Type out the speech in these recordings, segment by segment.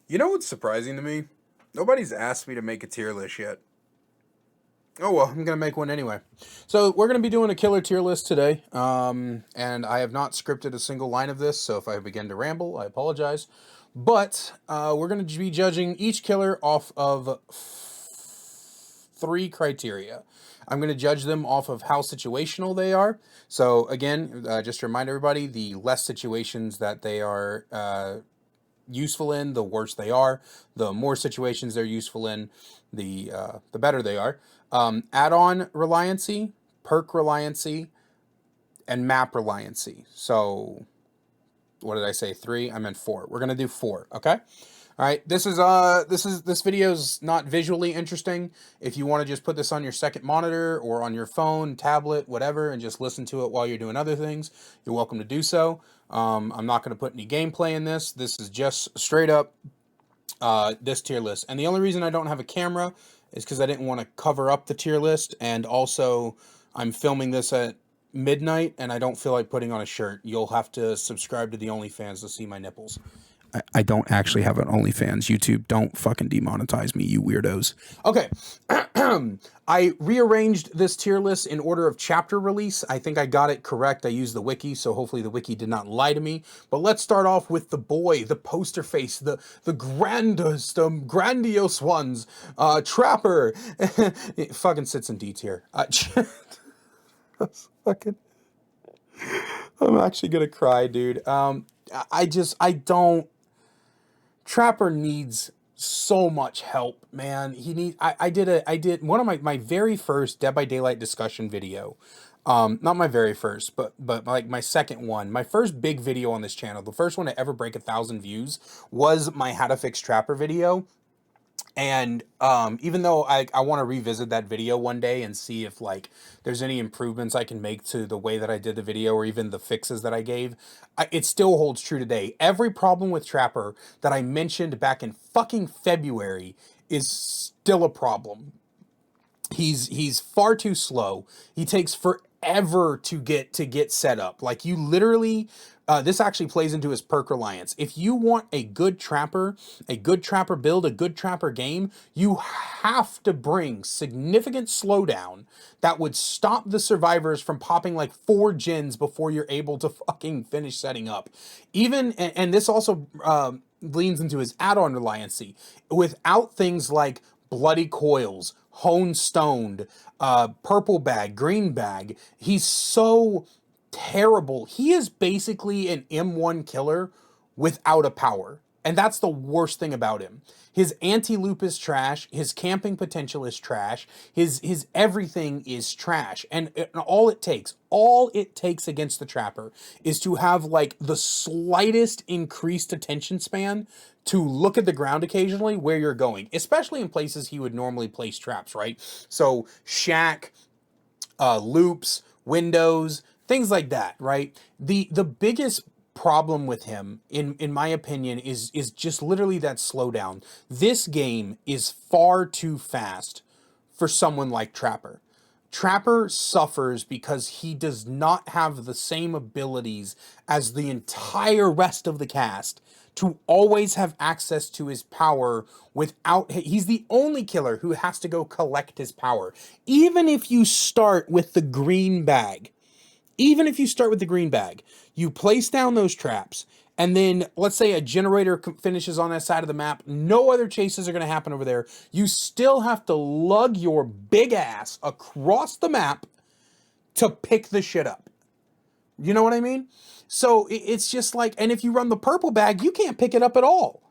You know what's surprising to me? Nobody's asked me to make a tier list yet. Oh well, I'm going to make one anyway. So we're going to be doing a killer tier list today. And I have not scripted a single line of this, so if I begin to ramble, I apologize. But we're going to be judging each killer off of three criteria. I'm going to judge them off of how situational they are. So again, just to remind everybody, the less situations that they are useful in, the worse they are. The more situations they're useful in, the better they are. Add-on reliancy, perk reliancy, and map reliancy. So, what did I say? 3? I meant 4. We're gonna do 4. Okay. All right. This video's not visually interesting. If you want to just put this on your second monitor or on your phone, tablet, whatever, and just listen to it while you're doing other things, you're welcome to do so. I'm not going to put any gameplay in this. This is just straight up this tier list. And the only reason I don't have a camera is because I didn't want to cover up the tier list, and also I'm filming this at midnight and I don't feel like putting on a shirt. You'll have to subscribe to the OnlyFans to see my nipples. I don't actually have an OnlyFans. YouTube, don't fucking demonetize me, you weirdos. Okay. I rearranged this tier list in order of chapter release. I think I got it correct. I used the wiki, so hopefully the wiki did not lie to me. But let's start off with the boy, the poster face, the grandest, grandiose ones. Trapper. It fucking sits in D tier. Fucking... I'm actually gonna cry, dude. I don't... Trapper needs so much help, man. I did one of my very first Dead by Daylight discussion video. Not my very first, but like my second one. My first big video on this channel, the first one to ever break 1,000 views, was my How to Fix Trapper video. And even though I want to revisit that video one day and see if like there's any improvements I can make to the way that I did the video or even the fixes that I gave, it still holds true today. Every problem with Trapper that I mentioned back in fucking February is still a problem. He's far too slow. He takes forever to get set up. Like you literally, this actually plays into his perk reliance. If you want a good trapper build, a good trapper game, you have to bring significant slowdown that would stop the survivors from popping like 4 gens before you're able to fucking finish setting up. Even, and this also leans into his add-on reliancy. Without things like bloody coils, hone stoned, purple bag, green bag, he's so terrible. He is basically an M1 killer without a power. And that's the worst thing about him. His anti-loop is trash. His camping potential is trash. His everything is trash. And all it takes against the Trapper is to have like the slightest increased attention span to look at the ground occasionally where you're going, especially in places he would normally place traps, right? So shack, loops, windows, things like that, right? The biggest problem with him, in my opinion, is just literally that slowdown. This game is far too fast for someone like Trapper. Trapper suffers because he does not have the same abilities as the entire rest of the cast to always have access to his power without... He's the only killer who has to go collect his power. Even if you start with the green bag, you place down those traps, and then let's say a generator finishes on that side of the map, no other chases are going to happen over there. You still have to lug your big ass across the map to pick the shit up. You know what I mean? So it's just like, and if you run the purple bag, you can't pick it up at all.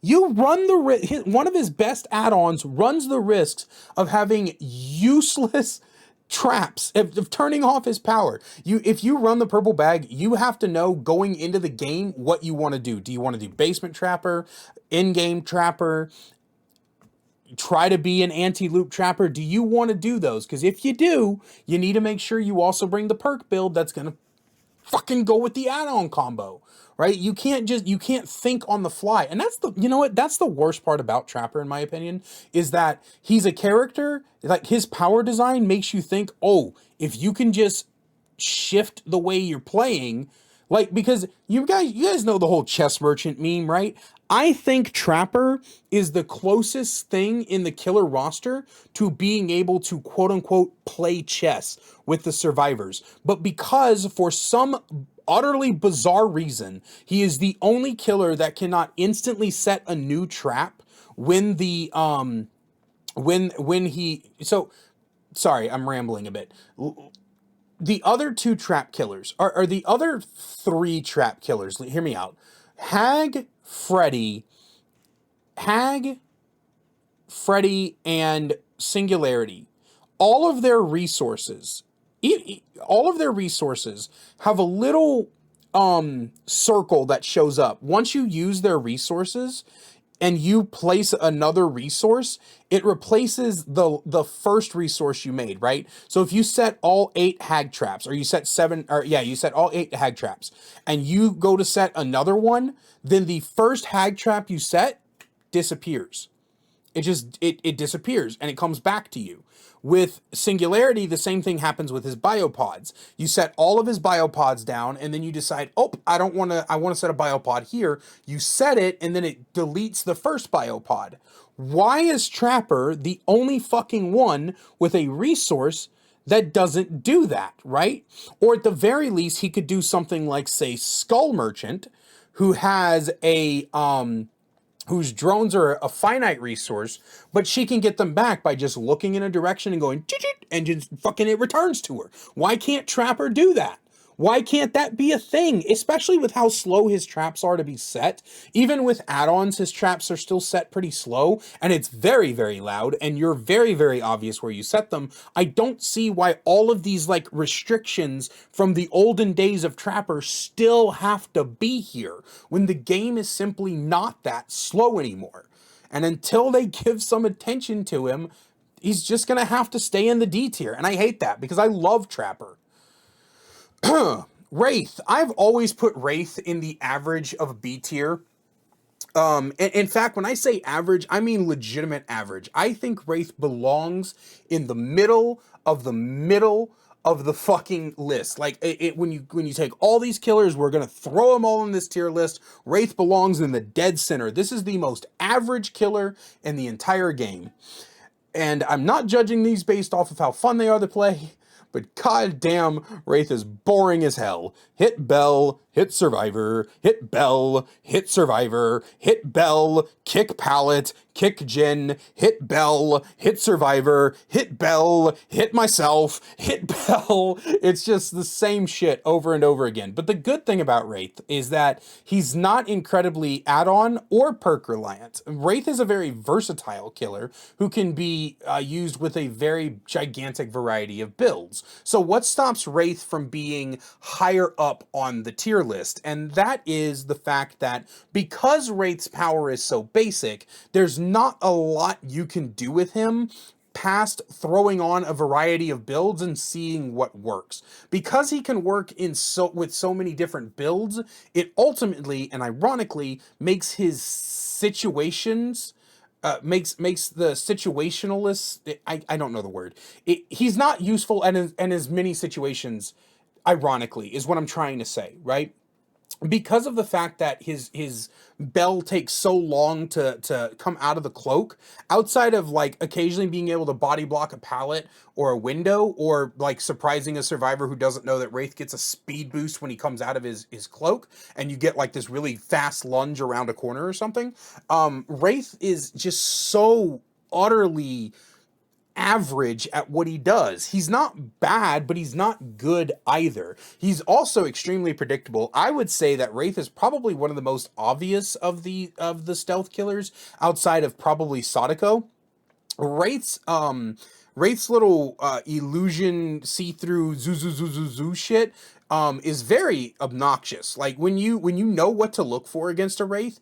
You run the one of his best add-ons runs the risks of having useless traps, of turning off his power. If you run the purple bag, you have to know going into the game what you want to do. Do you want to do basement trapper, in-game trapper, try to be an anti-loop trapper? Do you want to do those? Because if you do, you need to make sure you also bring the perk build that's going to fucking go with the add-on combo, right? You can't think on the fly. And that's that's the worst part about Trapper, in my opinion, is that he's a character, like his power design makes you think, oh, if you can just shift the way you're playing, Like, because you guys know the whole chess merchant meme, right? I think Trapper is the closest thing in the killer roster to being able to quote unquote play chess with the survivors. But because for some utterly bizarre reason, he is the only killer that cannot instantly set a new trap when the when he so sorry, I'm rambling a bit. The other two trap killers are the other three trap killers. Hear me out. Hag, Freddy, Hag, Freddy, and Singularity. All of their resources, all of their resources have a little circle that shows up. Once you use their resources and you place another resource, it replaces the first resource you made, right? So if you set all 8 hag traps, or you set 7, or yeah, you set all 8 hag traps, and you go to set another one, then the first hag trap you set disappears. It disappears and it comes back to you. With Singularity, the same thing happens with his biopods. You set all of his biopods down, and then you decide, oh, I want to set a biopod here. You set it, and then it deletes the first biopod. Why is Trapper the only fucking one with a resource that doesn't do that, right? Or at the very least, he could do something like, say, Skull Merchant, who has a whose drones are a finite resource, but she can get them back by just looking in a direction and going, and just fucking it returns to her. Why can't Trapper do that? Why can't that be a thing? Especially with how slow his traps are to be set. Even with add-ons, his traps are still set pretty slow, and it's very, very loud, and you're very, very obvious where you set them. I don't see why all of these, like, restrictions from the olden days of Trapper still have to be here, when the game is simply not that slow anymore. And until they give some attention to him, he's just gonna have to stay in the D tier, and I hate that, because I love Trapper. Wraith. I've always put Wraith in the average of B tier. In fact, when I say average, I mean legitimate average. I think Wraith belongs in the middle of the fucking list. Like when you take all these killers, we're gonna throw them all in this tier list. Wraith belongs in the dead center. This is the most average killer in the entire game. And I'm not judging these based off of how fun they are to play, but goddamn, Wraith is boring as hell. Hit Bell, hit Survivor, hit Bell, hit Survivor, hit Bell, kick Pallet, kick Jen, hit Bell, hit Survivor, hit Bell, hit myself, hit Bell. It's just the same shit over and over again. But the good thing about Wraith is that he's not incredibly add-on or perk reliant. Wraith is a very versatile killer who can be used with a very gigantic variety of builds. So what stops Wraith from being higher up on the tier list? And that is the fact that because Wraith's power is so basic, there's not a lot you can do with him past throwing on a variety of builds and seeing what works. Because he can work with so many different builds, it ultimately and ironically makes his situations makes the situationalist, I don't know the word. He's not useful in as many situations, ironically, is what I'm trying to say, right? Because of the fact that his bell takes so long to come out of the cloak, outside of like occasionally being able to body block a pallet or a window, or like surprising a survivor who doesn't know that Wraith gets a speed boost when he comes out of his cloak, and you get like this really fast lunge around a corner or something, Wraith is just so utterly average at what he does. He's not bad, but he's not good either. He's also extremely predictable. I would say that Wraith is probably one of the most obvious of the stealth killers, outside of probably Sadako. Wraith's little illusion see-through zoo shit is very obnoxious. Like when you know what to look for against a Wraith,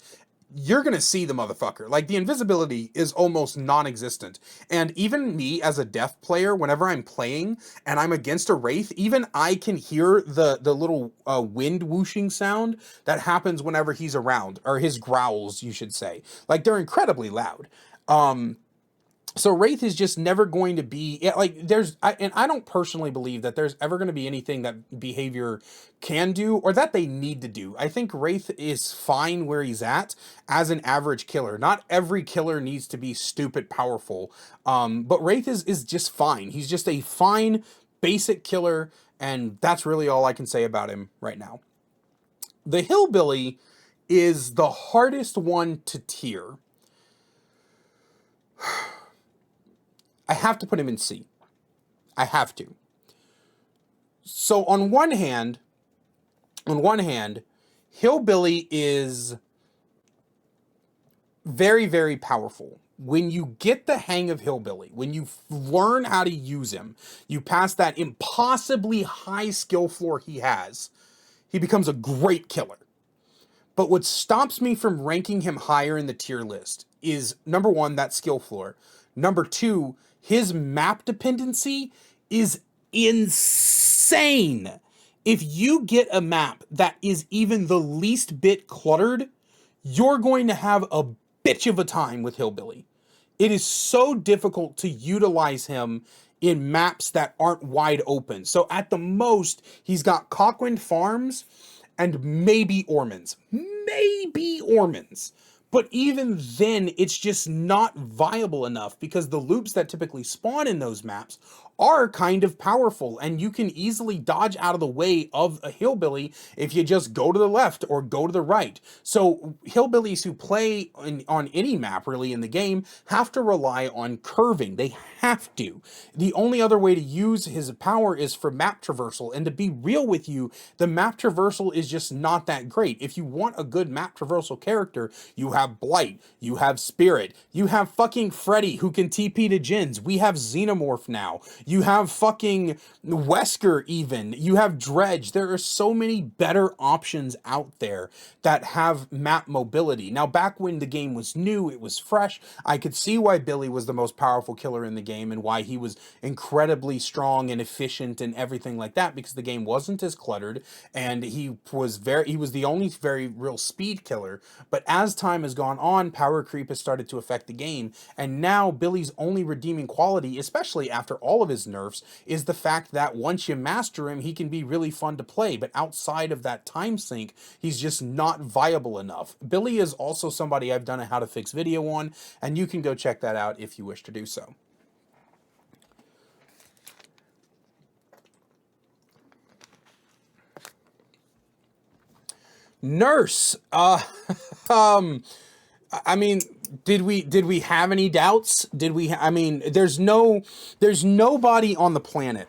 you're gonna see the motherfucker. Like, the invisibility is almost non-existent. And even me as a deaf player, whenever I'm playing and I'm against a Wraith, even I can hear the little wind whooshing sound that happens whenever he's around, or his growls, you should say. Like, they're incredibly loud. So Wraith is just never going to be like and I don't personally believe that there's ever going to be anything that behavior can do or that they need to do. I think Wraith is fine where he's at as an average killer. Not every killer needs to be stupid powerful, but Wraith is just fine. He's just a fine basic killer, and that's really all I can say about him right now. The Hillbilly is the hardest one to tier. I have to put him in C. I have to. So on one hand, Hillbilly is very, very powerful. When you get the hang of Hillbilly, when you learn how to use him, you pass that impossibly high skill floor he has, he becomes a great killer. But what stops me from ranking him higher in the tier list is, number one, that skill floor. Number two, his map dependency is insane. If you get a map that is even the least bit cluttered, you're going to have a bitch of a time with Hillbilly. It is so difficult to utilize him in maps that aren't wide open. So at the most, he's got Cockwind Farms and maybe Ormond's. Maybe Ormond's. But even then, it's just not viable enough because the loops that typically spawn in those maps are kind of powerful, and you can easily dodge out of the way of a Hillbilly if you just go to the left or go to the right. So Hillbillies who play on any map really in the game have to rely on curving. They have to. The only other way to use his power is for map traversal, and to be real with you, the map traversal is just not that great. If you want a good map traversal character, you have Blight, you have Spirit, you have fucking Freddy who can TP to Jins, we have Xenomorph now, you have fucking Whiskers even, you have Dredge. There are so many better options out there that have map mobility. Now, back when the game was new, it was fresh, I could see why Billy was the most powerful killer in the game and why he was incredibly strong and efficient and everything like that, because the game wasn't as cluttered and he was the only very real speed killer. But as time has gone on, power creep has started to affect the game, and now Billy's only redeeming quality, especially after all of his nerfs, is the fact that once you master him, he can be really fun to play, but outside of that time sink, he's just not viable enough. Billy is also somebody I've done a how to fix video on, and you can go check that out if you wish to do so. Nurse. I mean, did we have any doubts? I mean, there's nobody on the planet,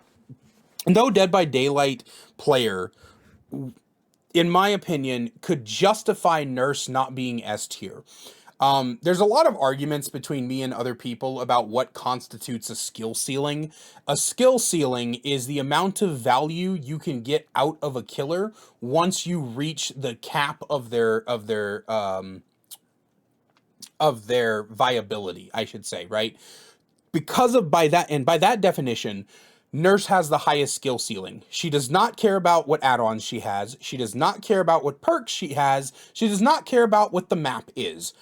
no Dead by Daylight player, in my opinion, could justify Nurse not being S tier. There's a lot of arguments between me and other people about what constitutes a skill ceiling. A skill ceiling is the amount of value you can get out of a killer once you reach the cap of their viability, I should say, right? Because of by that definition, Nurse has the highest skill ceiling. She does not care about what add-ons she has. She does not care about what perks she has. She does not care about what the map is.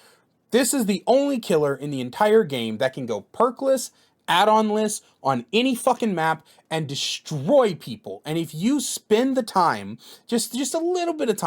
This is the only killer in the entire game that can go perkless, add-onless, on any fucking map and destroy people. And if you spend the time, just a little bit of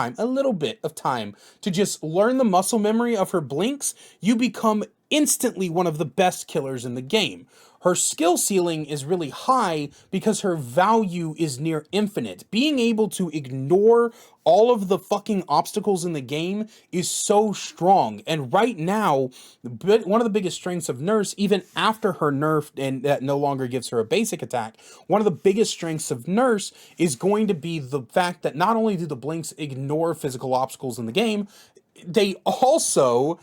time to just learn the muscle memory of her blinks, you become instantly one of the best killers in the game. Her skill ceiling is really high because her value is near infinite. Being able to ignore all of the fucking obstacles in the game is so strong. And right now, one of the biggest strengths of Nurse, even after her nerf and that no longer gives her a basic attack, one of the biggest strengths of Nurse is going to be the fact that not only do the blinks ignore physical obstacles in the game, they also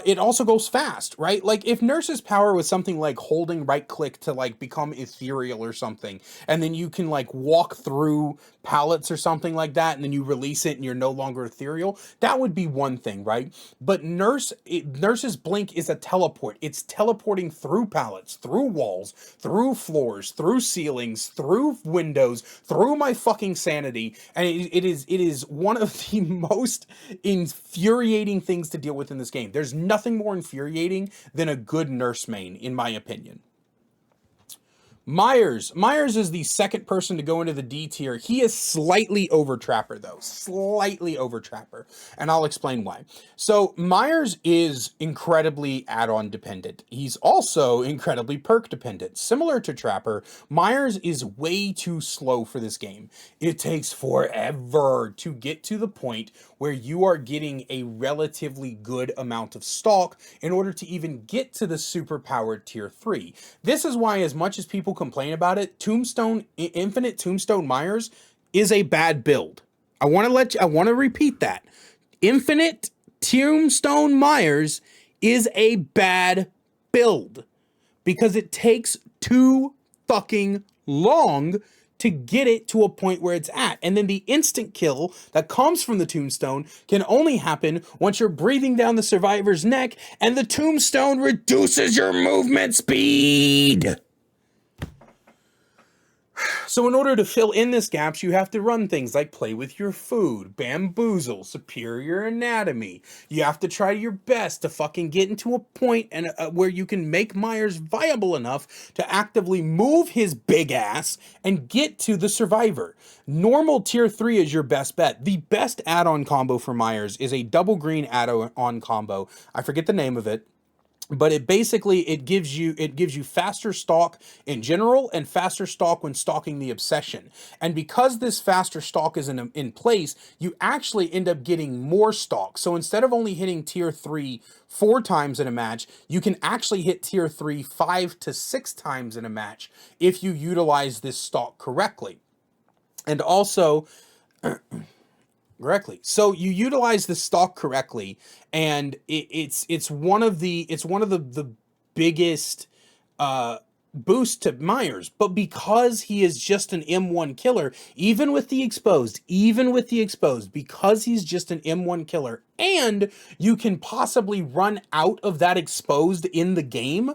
it also goes fast, right? Like if Nurse's power was something like holding right click to like become ethereal or something, and then you can like walk through pallets or something like that, and then you release it and you're no longer ethereal, that would be one thing, right? But Nurse's blink is a teleport. It's teleporting through pallets, through walls, through floors, through ceilings, through windows, through my fucking sanity, and it is one of the most infuriating things to deal with in this game. There's nothing more infuriating than a good nurse main, in my opinion. Myers is the second person to go into the D tier. He is slightly over Trapper, though. Slightly over Trapper. And I'll explain why. So Myers is incredibly add-on dependent. He's also incredibly perk dependent. Similar to Trapper, Myers is way too slow for this game. It takes forever to get to the point where you are getting a relatively good amount of stock in order to even get to the super powered tier 3. This is why, as much as people complain about it, Infinite Tombstone Myers is a bad build. I want to repeat that. Infinite Tombstone Myers is a bad build because it takes too fucking long to get it to a point where it's at. And then the instant kill that comes from the tombstone can only happen once you're breathing down the survivor's neck and the tombstone reduces your movement speed. So in order to fill in this gaps, you have to run things like Play With Your Food, Bamboozle, Superior Anatomy. You have to try your best to fucking get into a point where you can make Myers viable enough to actively move his big ass and get to the survivor. Normal tier 3 is your best bet. The best add-on combo for Myers is a double green add-on combo. I forget the name of it. But it basically, it gives you faster stalk in general and faster stalk when stalking the obsession. And because this faster stalk is in place, you actually end up getting more stalk. So instead of only hitting tier 3 4 times in a match, you can actually hit tier 3 5 to 6 times in a match if you utilize this stalk correctly. And also, correctly. So you utilize the stock correctly, and it's one of the biggest boost to Myers. But because he is just an M1 killer, even with the exposed, because he's just an M1 killer, and you can possibly run out of that exposed in the game,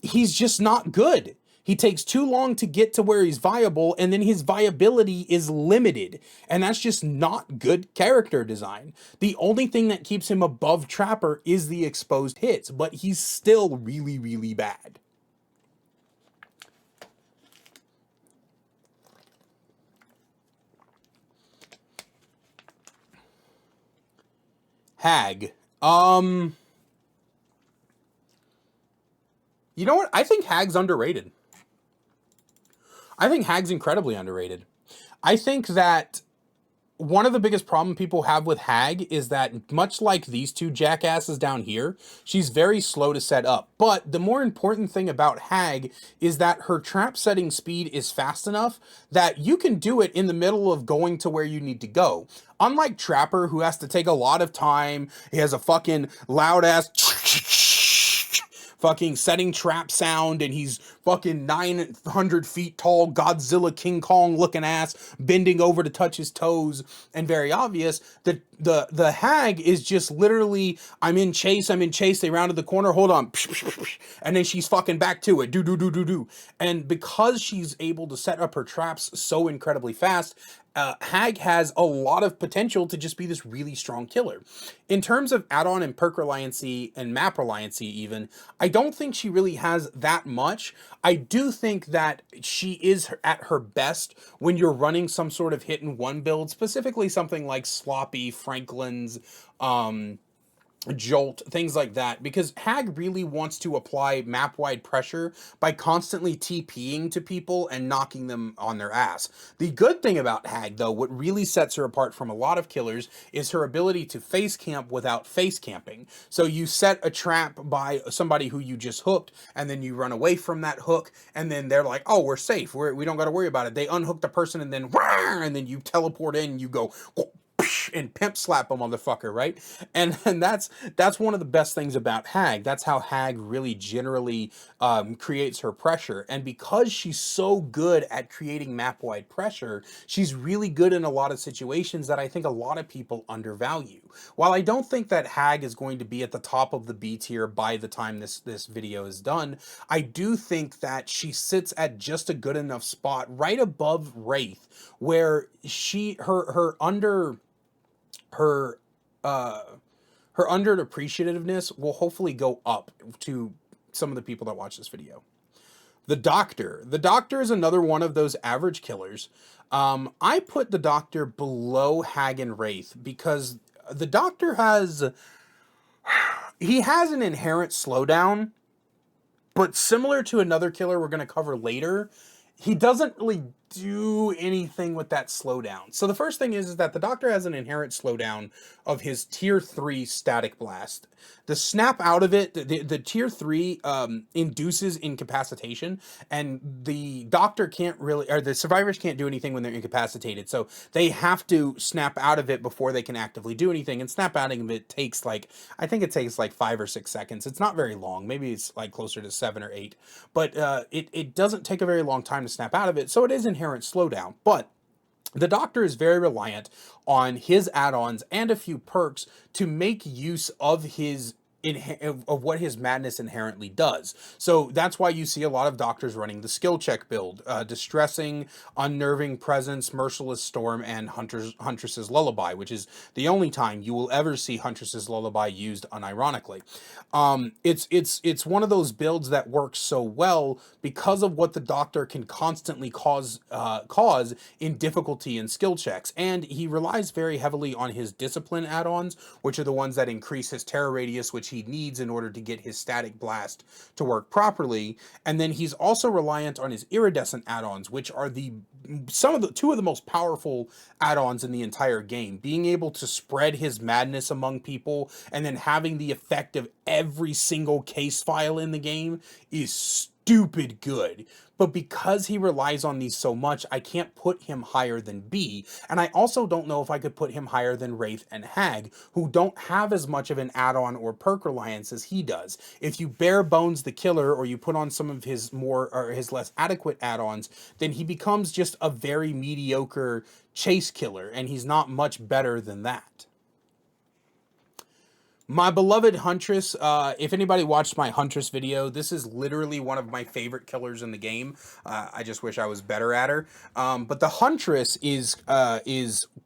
he's just not good. He takes too long to get to where he's viable, and then his viability is limited. And that's just not good character design. The only thing that keeps him above Trapper is the exposed hits, but he's still really, really bad. Hag. You know what? I think Hag's underrated. I think Hag's incredibly underrated. I think that one of the biggest problem people have with Hag is that, much like these two jackasses down here, she's very slow to set up. But the more important thing about Hag is that her trap setting speed is fast enough that you can do it in the middle of going to where you need to go. Unlike Trapper, who has to take a lot of time, he has a fucking loud ass fucking setting trap sound, and he's fucking 900 feet tall, Godzilla King Kong looking ass, bending over to touch his toes, and very obvious that the Hag is just literally, I'm in chase, they rounded the corner, hold on, and then she's fucking back to it, do. And because she's able to set up her traps so incredibly fast, Hag has a lot of potential to just be this really strong killer. In terms of add-on and perk reliancy and map reliancy even, I don't think she really has that much. I do think that she is at her best when you're running some sort of hit and one build, specifically something like Sloppy, Franklin's, Jolt, things like that, because Hag really wants to apply map-wide pressure by constantly TPing to people and knocking them on their ass. The good thing about Hag, though, what really sets her apart from a lot of killers, is her ability to face camp without face camping. So you set a trap by somebody who you just hooked, and then you run away from that hook, and then they're like, oh, we're safe, we don't got to worry about it. They unhook the person, and then you teleport in, you go, and pimp slap a motherfucker, right? And that's one of the best things about Hag. That's how Hag really generally creates her pressure. And because she's so good at creating map-wide pressure, she's really good in a lot of situations that I think a lot of people undervalue. While I don't think that Hag is going to be at the top of the B tier by the time this video is done, I do think that she sits at just a good enough spot right above Wraith, where her uh her underappreciativeness will hopefully go up to some of the people that watch this video. The Doctor. The Doctor is another one of those average killers. I put the Doctor below Hag and Wraith because the Doctor has an inherent slowdown, but similar to another killer we're going to cover later, he doesn't really do anything with that slowdown. So the first thing is that the Doctor has an inherent slowdown of his tier 3 static blast. The snap out of it, the tier 3 induces incapacitation, and the Doctor can't really, or the survivors can't do anything when they're incapacitated. So they have to snap out of it before they can actively do anything. And snap out of it takes I think it takes 5 or 6 seconds. It's not very long. Maybe it's closer to 7 or 8. But it doesn't take a very long time to snap out of it. So it is inherent slowdown. But the Doctor is very reliant on his add-ons and a few perks to make use of of what his madness inherently does. So that's why you see a lot of Doctors running the skill check build, Distressing, Unnerving Presence, Merciless Storm, and Huntress's Lullaby, which is the only time you will ever see Huntress's Lullaby used unironically. It's one of those builds that works so well because of what the Doctor can constantly cause in difficulty and skill checks, and he relies very heavily on his discipline add-ons, which are the ones that increase his terror radius, which he needs in order to get his static blast to work properly. And then he's also reliant on his iridescent add-ons, which are two of the most powerful add-ons in the entire game. Being able to spread his madness among people and then having the effect of every single case file in the game is stupid good. But because he relies on these so much, I can't put him higher than B. And I also don't know if I could put him higher than Wraith and Hag, who don't have as much of an add-on or perk reliance as he does. If you bare bones the killer, or you put on some of his his less adequate add-ons, then he becomes just a very mediocre chase killer, and he's not much better than that. My beloved Huntress, if anybody watched my Huntress video, this is literally one of my favorite killers in the game. I just wish I was better at her. But the Huntress is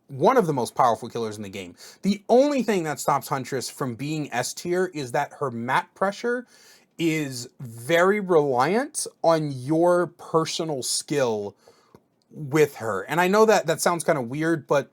one of the most powerful killers in the game. The only thing that stops Huntress from being S tier is that her map pressure is very reliant on your personal skill with her. And I know that sounds kind of weird, but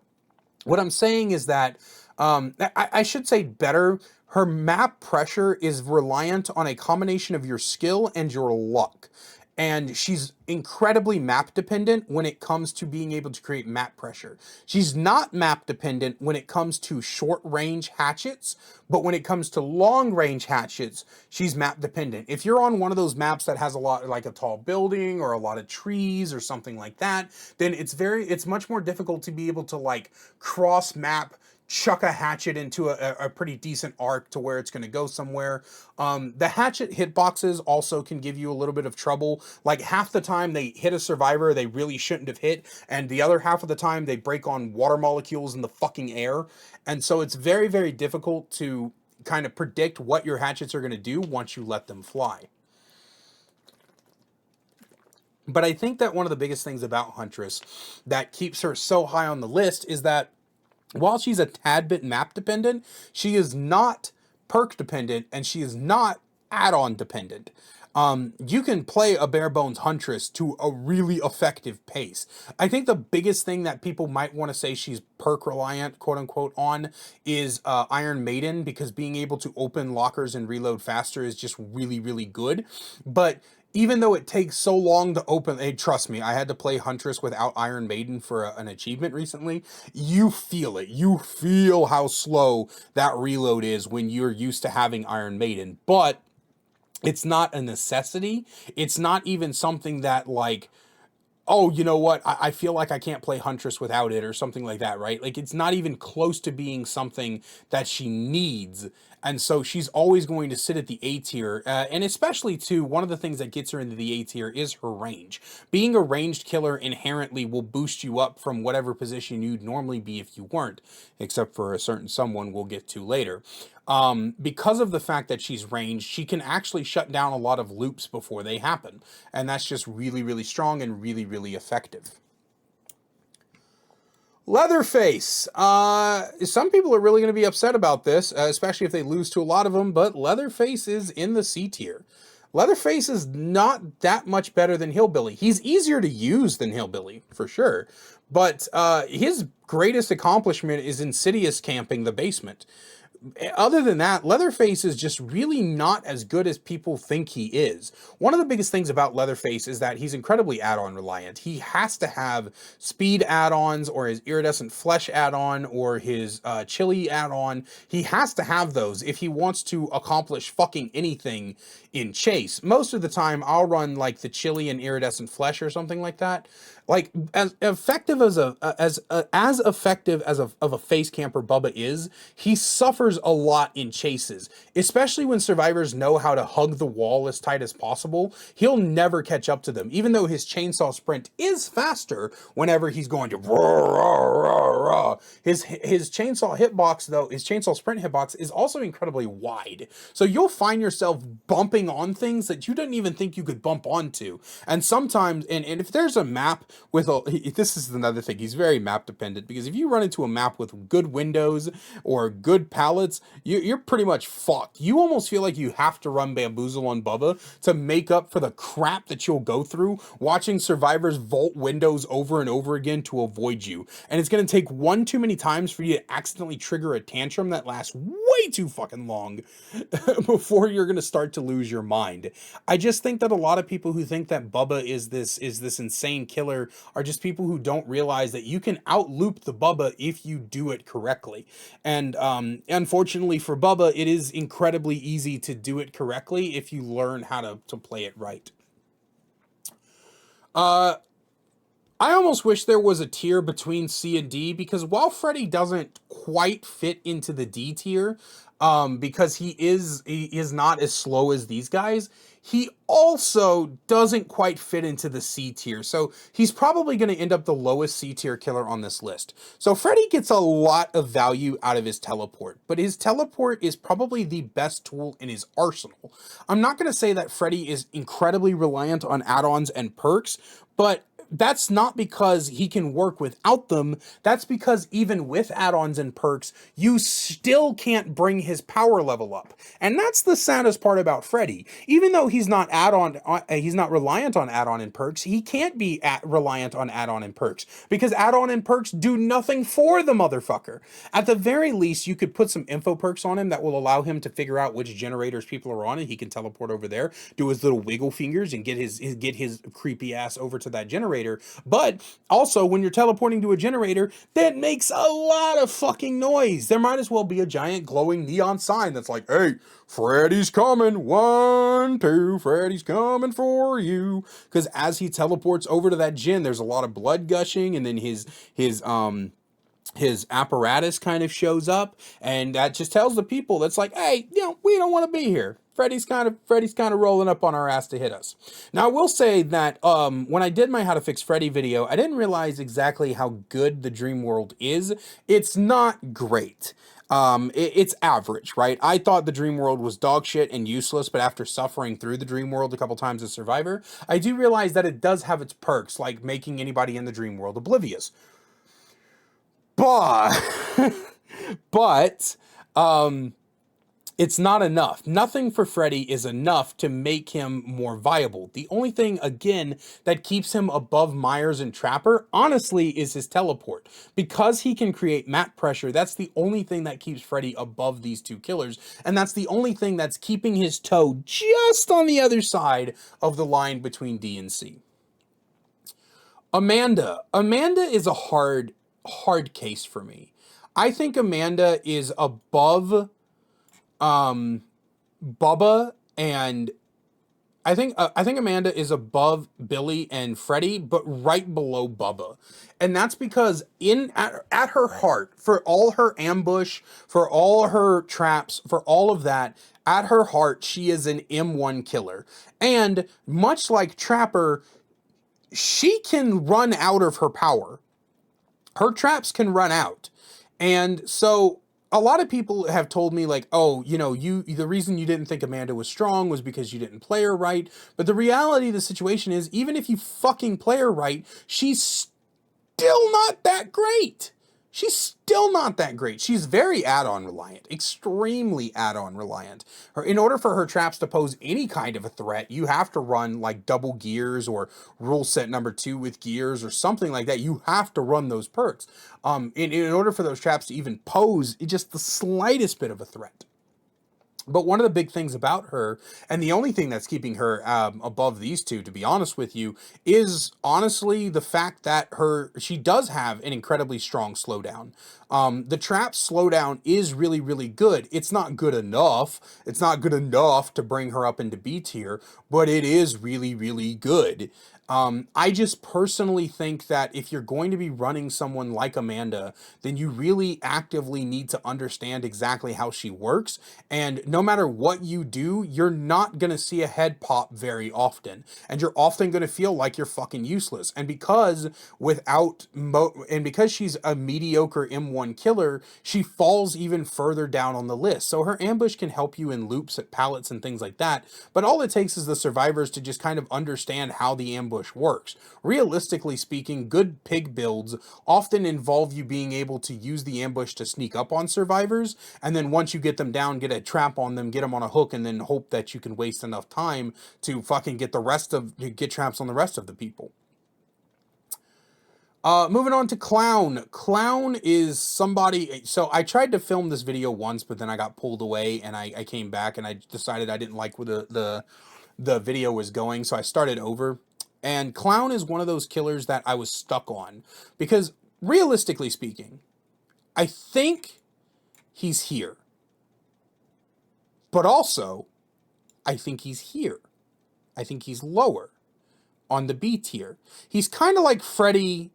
what I'm saying is that I should say better, her map pressure is reliant on a combination of your skill and your luck. And she's incredibly map dependent when it comes to being able to create map pressure. She's not map dependent when it comes to short range hatchets, but when it comes to long range hatchets, she's map dependent. If you're on one of those maps that has a lot, like a tall building or a lot of trees or something like that, then it's much more difficult to be able to cross map, chuck a hatchet into a pretty decent arc to where it's going to go somewhere. The hatchet hitboxes also can give you a little bit of trouble. Half the time they hit a survivor they really shouldn't have hit, and the other half of the time they break on water molecules in the fucking air. And so it's very, very difficult to kind of predict what your hatchets are going to do once you let them fly. But I think that one of the biggest things about Huntress that keeps her so high on the list is that while she's a tad bit map dependent, she is not perk dependent, and she is not add-on dependent. You can play a bare bones Huntress to a really effective pace. I think the biggest thing that people might want to say she's perk reliant, quote unquote, on is Iron Maiden, because being able to open lockers and reload faster is just really, really good. But even though it takes so long to open, hey, trust me, I had to play Huntress without Iron Maiden for an achievement recently. You feel it. You feel how slow that reload is when you're used to having Iron Maiden. But it's not a necessity. It's not even something that oh, you know what? I feel like I can't play Huntress without it or something like that, right? Like it's not even close to being something that she needs. And so she's always going to sit at the A tier. And especially, too, one of the things that gets her into the A tier is her range. Being a ranged killer inherently will boost you up from whatever position you'd normally be if you weren't, except for a certain someone we'll get to later. Because of the fact that she's ranged, she can actually shut down a lot of loops before they happen. And that's just really, really strong and really, really effective. Leatherface. Some people are really going to be upset about this, especially if they lose to a lot of them, but Leatherface is in the C tier. Leatherface is not that much better than Hillbilly. He's easier to use than Hillbilly, for sure. But his greatest accomplishment is Insidious camping the basement. Other than that, Leatherface is just really not as good as people think he is. One of the biggest things about Leatherface is that he's incredibly add-on reliant. He has to have speed add-ons or his iridescent flesh add-on or his chili add-on. He has to have those if he wants to accomplish fucking anything in chase. Most of the time, I'll run like the chili and iridescent flesh or something like that. Like as effective as a face camper Bubba is, he suffers a lot in chases, especially when survivors know how to hug the wall as tight as possible. He'll never catch up to them, even though his chainsaw sprint is faster whenever he's going to roar, roar, roar, roar. His chainsaw hitbox though, his chainsaw sprint hitbox is also incredibly wide. So you'll find yourself bumping on things that you didn't even think you could bump onto. And sometimes, and if there's a map with this is another thing, he's very map dependent, because if you run into a map with good windows or good pallets, you're pretty much fucked. You almost feel like you have to run Bamboozle on Bubba to make up for the crap that you'll go through watching survivors vault windows over and over again to avoid you. And it's going to take one too many times for you to accidentally trigger a tantrum that lasts way too fucking long before you're going to start to lose your mind. I just think that a lot of people who think that Bubba is this insane killer are just people who don't realize that you can outloop the Bubba if you do it correctly. And unfortunately for Bubba, it is incredibly easy to do it correctly if you learn how to play it right. I almost wish there was a tier between C and D, because while Freddy doesn't quite fit into the D tier, because he is not as slow as these guys, he also doesn't quite fit into the C tier. So he's probably going to end up the lowest C tier killer on this list. So Freddy gets a lot of value out of his teleport, but his teleport is probably the best tool in his arsenal. I'm not going to say that Freddy is incredibly reliant on add-ons and perks, but that's not because he can work without them. That's because even with add-ons and perks, you still can't bring his power level up. And that's the saddest part about Freddy. Even though he's not reliant on add-on and perks, he can't be reliant on add-on and perks, because add-on and perks do nothing for the motherfucker. At the very least, you could put some info perks on him that will allow him to figure out which generators people are on, and he can teleport over there, do his little wiggle fingers, and get his creepy ass over to that generator. But also, when you're teleporting to a generator, that makes a lot of fucking noise. There might as well be a giant glowing neon sign that's like, hey, Freddy's coming, 1, 2, Freddy's coming for you. Because as he teleports over to that gen, there's a lot of blood gushing, and then his apparatus kind of shows up, and that just tells the people that's like, hey, we don't want to be here. Freddy's kind of rolling up on our ass to hit us. Now, I will say that when I did my How to Fix Freddy video, I didn't realize exactly how good the Dream World is. It's not great. It's average, right? I thought the Dream World was dog shit and useless, but after suffering through the Dream World a couple times as Survivor, I do realize that it does have its perks, like making anybody in the Dream World oblivious. But it's not enough. Nothing for Freddy is enough to make him more viable. The only thing, again, that keeps him above Myers and Trapper, honestly, is his teleport. Because he can create map pressure, that's the only thing that keeps Freddy above these two killers, and that's the only thing that's keeping his toe just on the other side of the line between D and C. Amanda. Amanda is a hard case for me. I think Amanda is above Bubba and I think Amanda is above Billy and Freddy, but right below Bubba. And that's because at her heart, for all her ambush, for all her traps, for all of that, at her heart, she is an M1 killer. And much like Trapper, she can run out of her power. Her traps can run out. And so a lot of people have told me like, oh, you know, the reason you didn't think Amanda was strong was because you didn't play her right. But the reality of the situation is, even if you fucking play her right, she's still not that great. She's still not that great. She's very add-on reliant, extremely add-on reliant. In order for her traps to pose any kind of a threat, you have to run like double gears or rule set number 2 with gears or something like that. You have to run those perks in order for those traps to even pose just the slightest bit of a threat. But one of the big things about her, and the only thing that's keeping her above these two, to be honest with you, is honestly the fact that she does have an incredibly strong slowdown. The trap slowdown is really, really good. It's not good enough. It's not good enough to bring her up into B tier, but it is really, really good. I just personally think that if you're going to be running someone like Amanda, then you really actively need to understand exactly how she works. And no matter what you do, you're not going to see a head pop very often. And you're often going to feel like you're fucking useless. And because because she's a mediocre M1 killer, she falls even further down on the list. So her ambush can help you in loops at pallets and things like that. But all it takes is the survivors to just kind of understand how the ambush works. Realistically speaking, good pig builds often involve you being able to use the ambush to sneak up on survivors, and then once you get them down, get a trap on them, get them on a hook, and then hope that you can waste enough time to fucking get traps on the rest of the people. Moving on to Clown. Clown is somebody, so I tried to film this video once, but then I got pulled away, and I came back, and I decided I didn't like where the video was going, so I started over. And Clown is one of those killers that I was stuck on. Because, realistically speaking, I think he's here. But also, I think he's here. I think he's lower on the B tier. He's kind of like Freddy.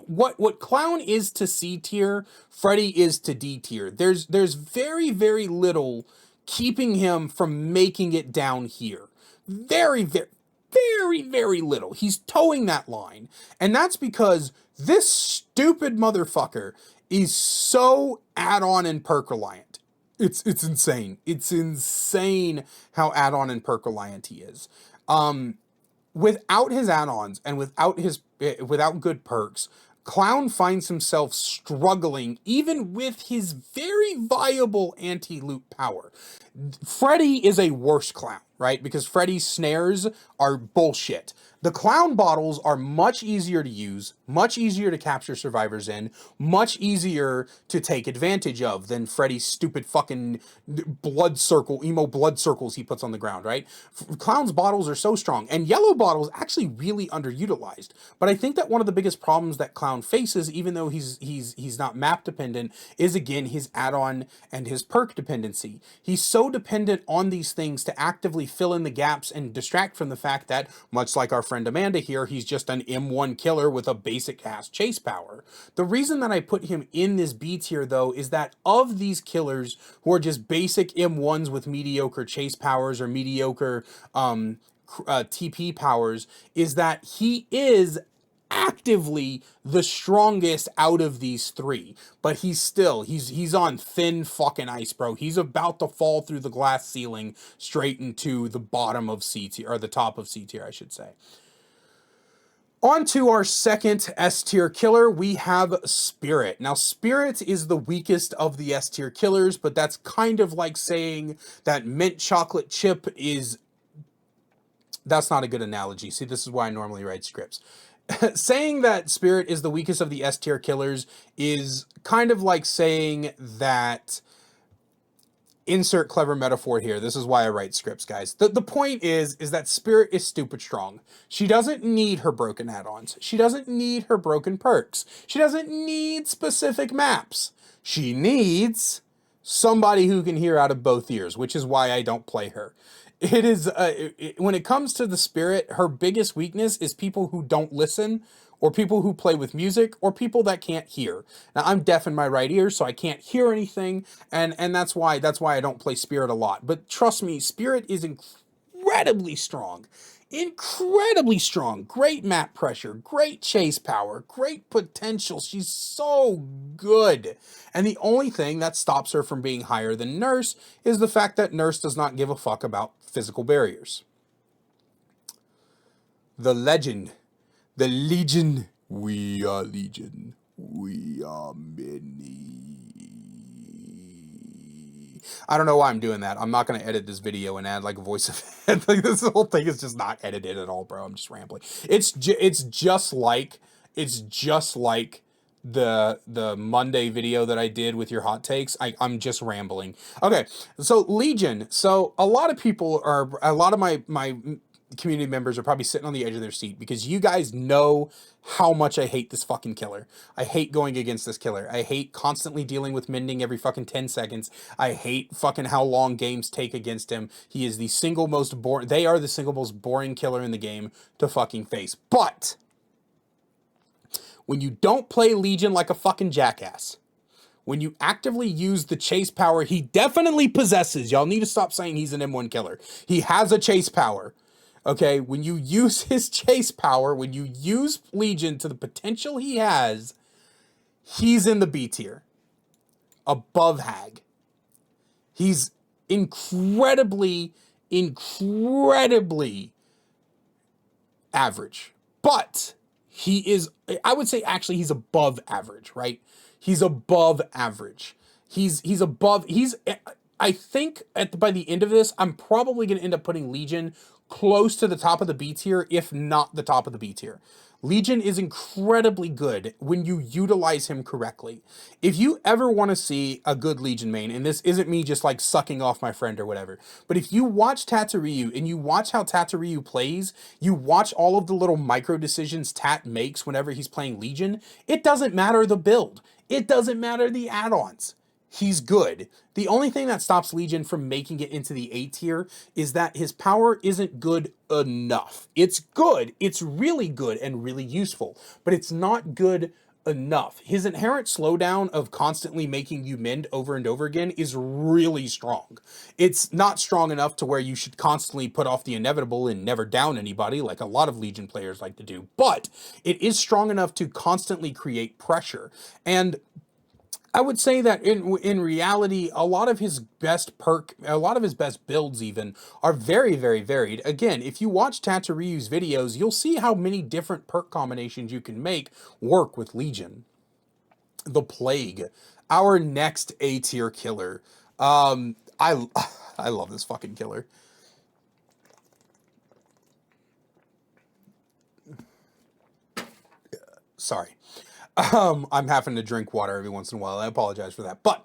What Clown is to C tier, Freddy is to D tier. There's very, very little keeping him from making it down here. Very, very, very, very little. He's towing that line. And that's because this stupid motherfucker is so add-on and perk reliant. It's insane. It's insane how add-on and perk reliant he is. Without his add-ons and without good perks, Clown finds himself struggling even with his very viable anti-loot power. Freddy is a worse Clown, right? Because Freddy's snares are bullshit. The Clown bottles are much easier to use, much easier to capture survivors in, much easier to take advantage of than Freddy's stupid fucking emo blood circles he puts on the ground, right? Clown's bottles are so strong, and yellow bottles actually really underutilized. But I think that one of the biggest problems that Clown faces, even though he's not map dependent, is again his add-on and his perk dependency. He's so dependent on these things to actively fill in the gaps and distract from the fact that, much like our friend Amanda here, he's just an M1 killer with a basic ass chase power. The reason that I put him in this B tier though is that of these killers who are just basic M1s with mediocre chase powers or mediocre TP powers, is that he is actively the strongest out of these three, but he's on thin fucking ice, bro. He's about to fall through the glass ceiling straight into the bottom of C tier, or the top of C tier, I should say. On to our second S tier killer, we have Spirit. Now, Spirit is the weakest of the S tier killers, but that's kind of like saying that mint chocolate chip is... That's not a good analogy. See, this is why I normally write scripts. Saying that Spirit is the weakest of the S tier killers is kind of like saying that... Insert clever metaphor here. This is why I write scripts, guys. The point is that Spirit is stupid strong. She doesn't need her broken add-ons. She doesn't need her broken perks. She doesn't need specific maps. She needs somebody who can hear out of both ears, which is why I don't play her. It is, when it comes to the spirit, her biggest weakness is people who don't listen, or people who play with music, or people that can't hear. Now, I'm deaf in my right ear, so I can't hear anything, and that's why I don't play spirit a lot. But trust me, spirit is incredibly strong. Incredibly strong. Great map pressure, great chase power, great potential. She's so good. And the only thing that stops her from being higher than Nurse is the fact that Nurse does not give a fuck about physical barriers. The legend. The Legion. We are Legion. We are many. I don't know why I'm doing that. I'm not going to edit this video and add like a voice effect. Like, this whole thing is just not edited at all, bro. I'm just rambling. It's just like the Monday video that I did with your hot takes. I'm just rambling. Okay, so Legion. So a lot of my community members are probably sitting on the edge of their seat because you guys know how much I hate this fucking killer. I hate going against this killer. I hate constantly dealing with mending every fucking 10 seconds. I hate fucking how long games take against him. He is the single most boring. They are the single most boring killer in the game to fucking face. But when you don't play Legion like a fucking jackass, when you actively use the chase power he definitely possesses, y'all need to stop saying he's an M1 killer. He has a chase power. Okay, when you use his chase power, when you use Legion to the potential he has, he's in the B tier. Above Hag. He's incredibly average. But he is, I would say actually he's above average, right? He's above average. I think by the end of this, I'm probably going to end up putting Legion close to the top of the B tier, if not the top of the B tier. Legion is incredibly good when you utilize him correctly. If you ever want to see a good Legion main, and this isn't me just like sucking off my friend or whatever, but if you watch Tataryu and you watch how Tataryu plays, you watch all of the little micro decisions Tat makes whenever he's playing Legion, it doesn't matter the build. It doesn't matter the add-ons. He's good. The only thing that stops Legion from making it into the A tier is that his power isn't good enough. It's good. It's really good and really useful, but it's not good enough. His inherent slowdown of constantly making you mend over and over again is really strong. It's not strong enough to where you should constantly put off the inevitable and never down anybody like a lot of Legion players like to do, but it is strong enough to constantly create pressure. And I would say that in reality, a lot of his best builds even are very, very varied. Again, if you watch Tataryu's videos, you'll see how many different perk combinations you can make work with Legion. The Plague, our next A tier killer. I love this fucking killer. Sorry. I'm having to drink water every once in a while. I apologize for that. But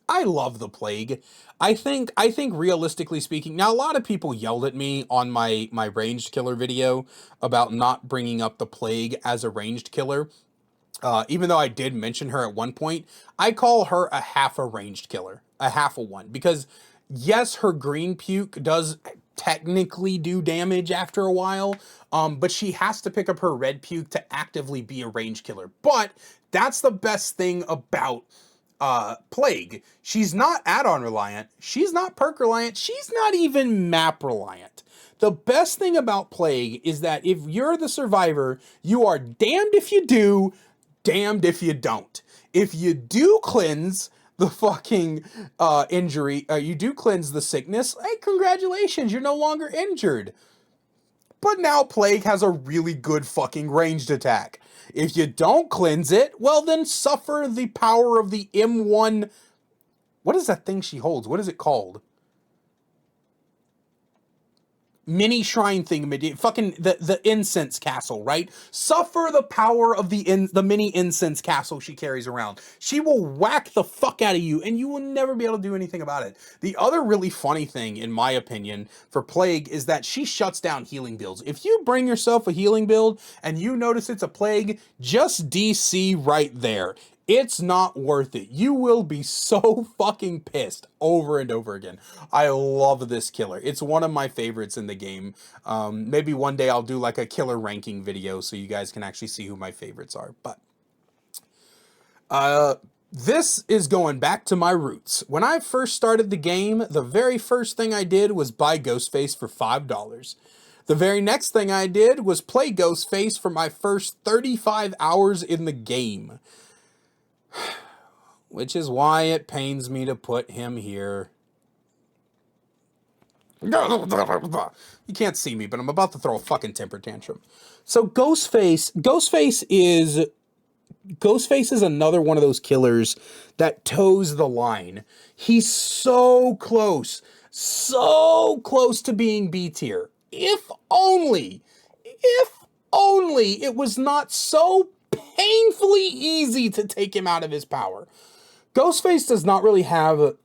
I love the Plague. I think realistically speaking, now a lot of people yelled at me on my ranged killer video about not bringing up the Plague as a ranged killer. Even though I did mention her at one point, I call her a half a ranged killer, a half a one, because yes, her green puke does technically do damage after a while, but she has to pick up her red puke to actively be a range killer. But that's the best thing about Plague. She's not add-on reliant, she's not perk reliant, she's not even map reliant. The best thing about Plague is that if you're the survivor, you are damned if you do, damned if you don't. If you do cleanse the fucking injury, you do cleanse the sickness, hey, congratulations, you're no longer injured. But now Plague has a really good fucking ranged attack. If you don't cleanse it, well then suffer the power of the M1... What is that thing she holds? What is it called? Mini shrine thing, fucking the incense castle, right? Suffer the power of the mini incense castle she carries around. She will whack the fuck out of you, and you will never be able to do anything about it. The other really funny thing, in my opinion, for Plague is that she shuts down healing builds. If you bring yourself a healing build and you notice it's a Plague, just DC right there. It's not worth it. You will be so fucking pissed over and over again. I love this killer. It's one of my favorites in the game. Maybe one day I'll do like a killer ranking video so you guys can actually see who my favorites are. But this is going back to my roots. When I first started the game, the very first thing I did was buy Ghostface for $5. The very next thing I did was play Ghostface for my first 35 hours in the game. Which is why it pains me to put him here. You can't see me, but I'm about to throw a fucking temper tantrum. So Ghostface is another one of those killers that toes the line. He's so close to being B tier. If only it was not so painfully easy to take him out of his power. Ghostface does not really have...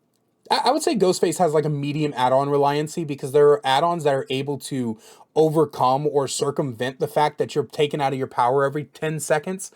I would say Ghostface has like a medium add-on reliancy because there are add-ons that are able to overcome or circumvent the fact that you're taken out of your power every 10 seconds.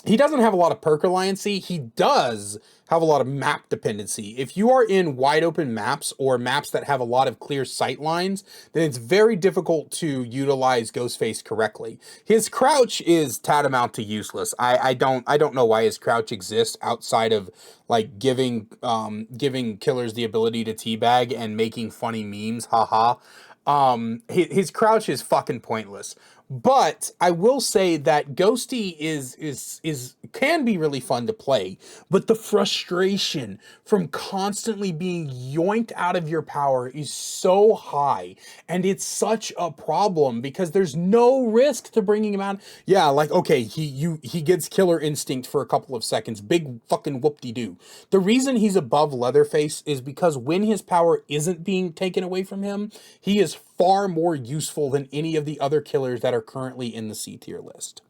He doesn't have a lot of perk reliancy. He does have a lot of map dependency. If you are in wide open maps or maps that have a lot of clear sight lines, then it's very difficult to utilize Ghostface correctly. His crouch is tantamount to useless. I don't know why his crouch exists outside of like giving killers the ability to teabag and making funny memes. Haha. His crouch is fucking pointless. But I will say that Ghostie can be really fun to play, but the frustration from constantly being yoinked out of your power is so high, and it's such a problem because there's no risk to bringing him out. Yeah, like okay, he gets killer instinct for a couple of seconds, big fucking whoop-de-doo. The reason he's above Leatherface is because when his power isn't being taken away from him, he is far more useful than any of the other killers that are currently in the C tier list.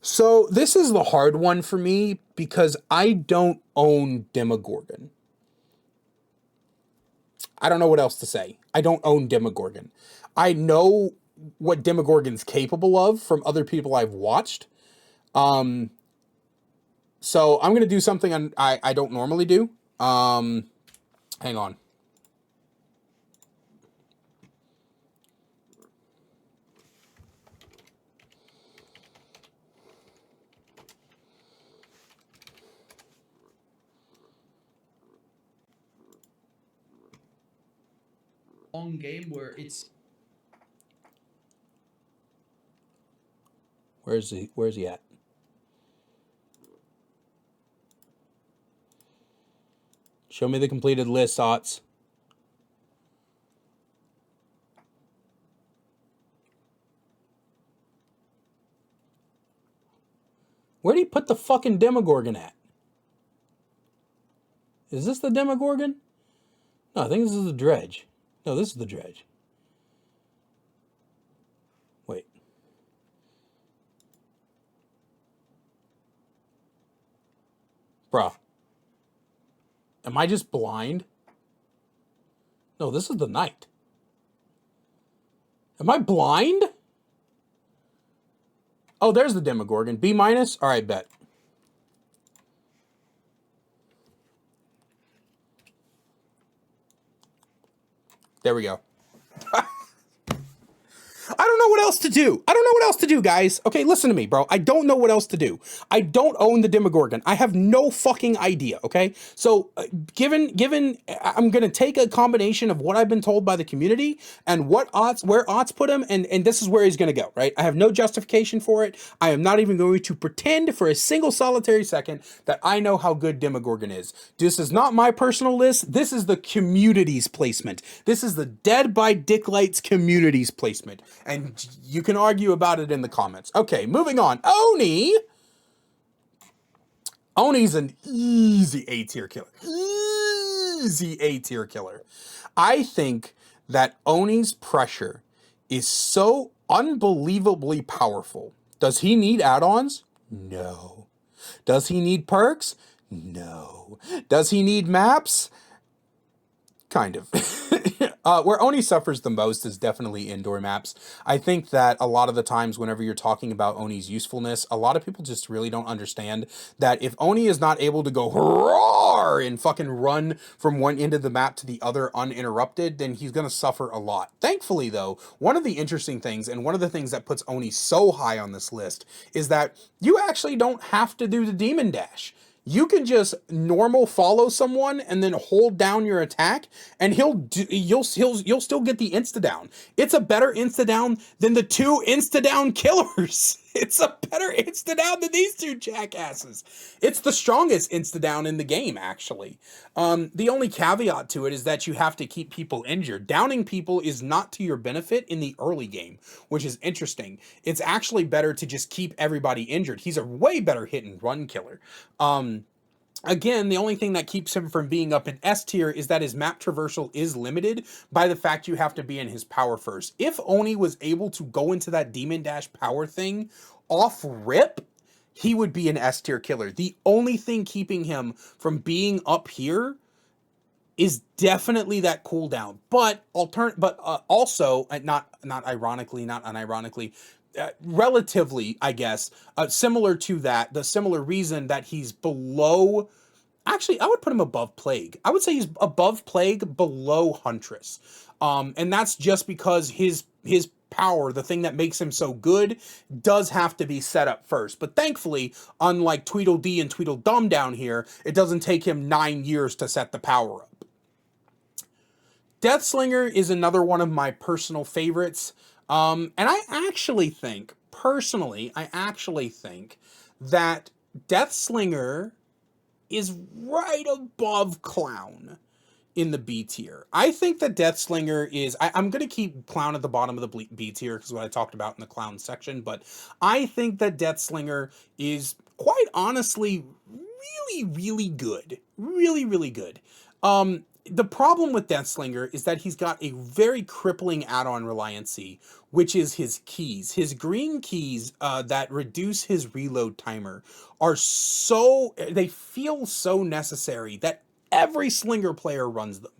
So this is the hard one for me because I don't own Demogorgon. I don't know what else to say. I don't own Demogorgon. I know what Demogorgon's capable of from other people I've watched. So I'm going to do something I don't normally do. Hang on. Long game where it's... Where's he at? Show me the completed list, Ots. Where'd he put the fucking Demogorgon at? Is this the Demogorgon? No, I think this is the Dredge. No, this is the Dredge. Wait. Bruh. Am I just blind? No, this is the Knight. Am I blind? Oh, there's the Demogorgon. B-. All right, bet. There we go. I don't know what else to do. I don't know what else to do, guys. Okay, listen to me, bro. I don't know what else to do. I don't own the Demogorgon. I have no fucking idea, okay? So, given I'm going to take a combination of what I've been told by the community and where Ots put him, and this is where he's going to go, right? I have no justification for it. I am not even going to pretend for a single solitary second that I know how good Demogorgon is. This is not my personal list. This is the community's placement. This is the Dead by Dicklight's community's placement. And you can argue about it in the comments. Okay, moving on. Oni. Oni's an easy A-tier killer. Easy A-tier killer. I think that Oni's pressure is so unbelievably powerful. Does he need add-ons? No. Does he need perks? No. Does he need maps? Kind of. Where Oni suffers the most is definitely indoor maps. I think that a lot of the times whenever you're talking about Oni's usefulness, a lot of people just really don't understand that if Oni is not able to go roar and fucking run from one end of the map to the other uninterrupted, then he's going to suffer a lot. Thankfully, though, one of the interesting things, and one of the things that puts Oni so high on this list, is that you actually don't have to do the Demon Dash. You can just normal follow someone and then hold down your attack, and you'll still get the insta down. It's a better insta down than the 2 insta down killers. It's a better insta down than these 2 jackasses. It's the strongest insta down in the game, actually. The only caveat to it is that you have to keep people injured. Downing people is not to your benefit in the early game, which is interesting. It's actually better to just keep everybody injured. He's a way better hit and run killer. Again, the only thing that keeps him from being up in S tier is that his map traversal is limited by the fact you have to be in his power first. If Oni was able to go into that Demon Dash power thing off rip, he would be an S tier killer. The only thing keeping him from being up here is definitely that cooldown. But also, not unironically, relatively, I guess, similar to that, the similar reason that he's below, actually, I would put him above Plague. I would say he's above Plague, below Huntress. And that's just because his power, the thing that makes him so good, does have to be set up first. But thankfully, unlike Tweedledee and Tweedledum down here, it doesn't take him 9 years to set the power up. Death Slinger is another one of my personal favorites. And I actually think that Death Slinger is right above Clown in the B tier. I think that Death Slinger is, I'm going to keep Clown at the bottom of the B tier because what I talked about in the Clown section, but I think that Death Slinger is quite honestly really, really good. Really, really good. The problem with Death Slinger is that he's got a very crippling add-on reliancy, which is his keys. His green keys that reduce his reload timer are they feel so necessary that every Slinger player runs them.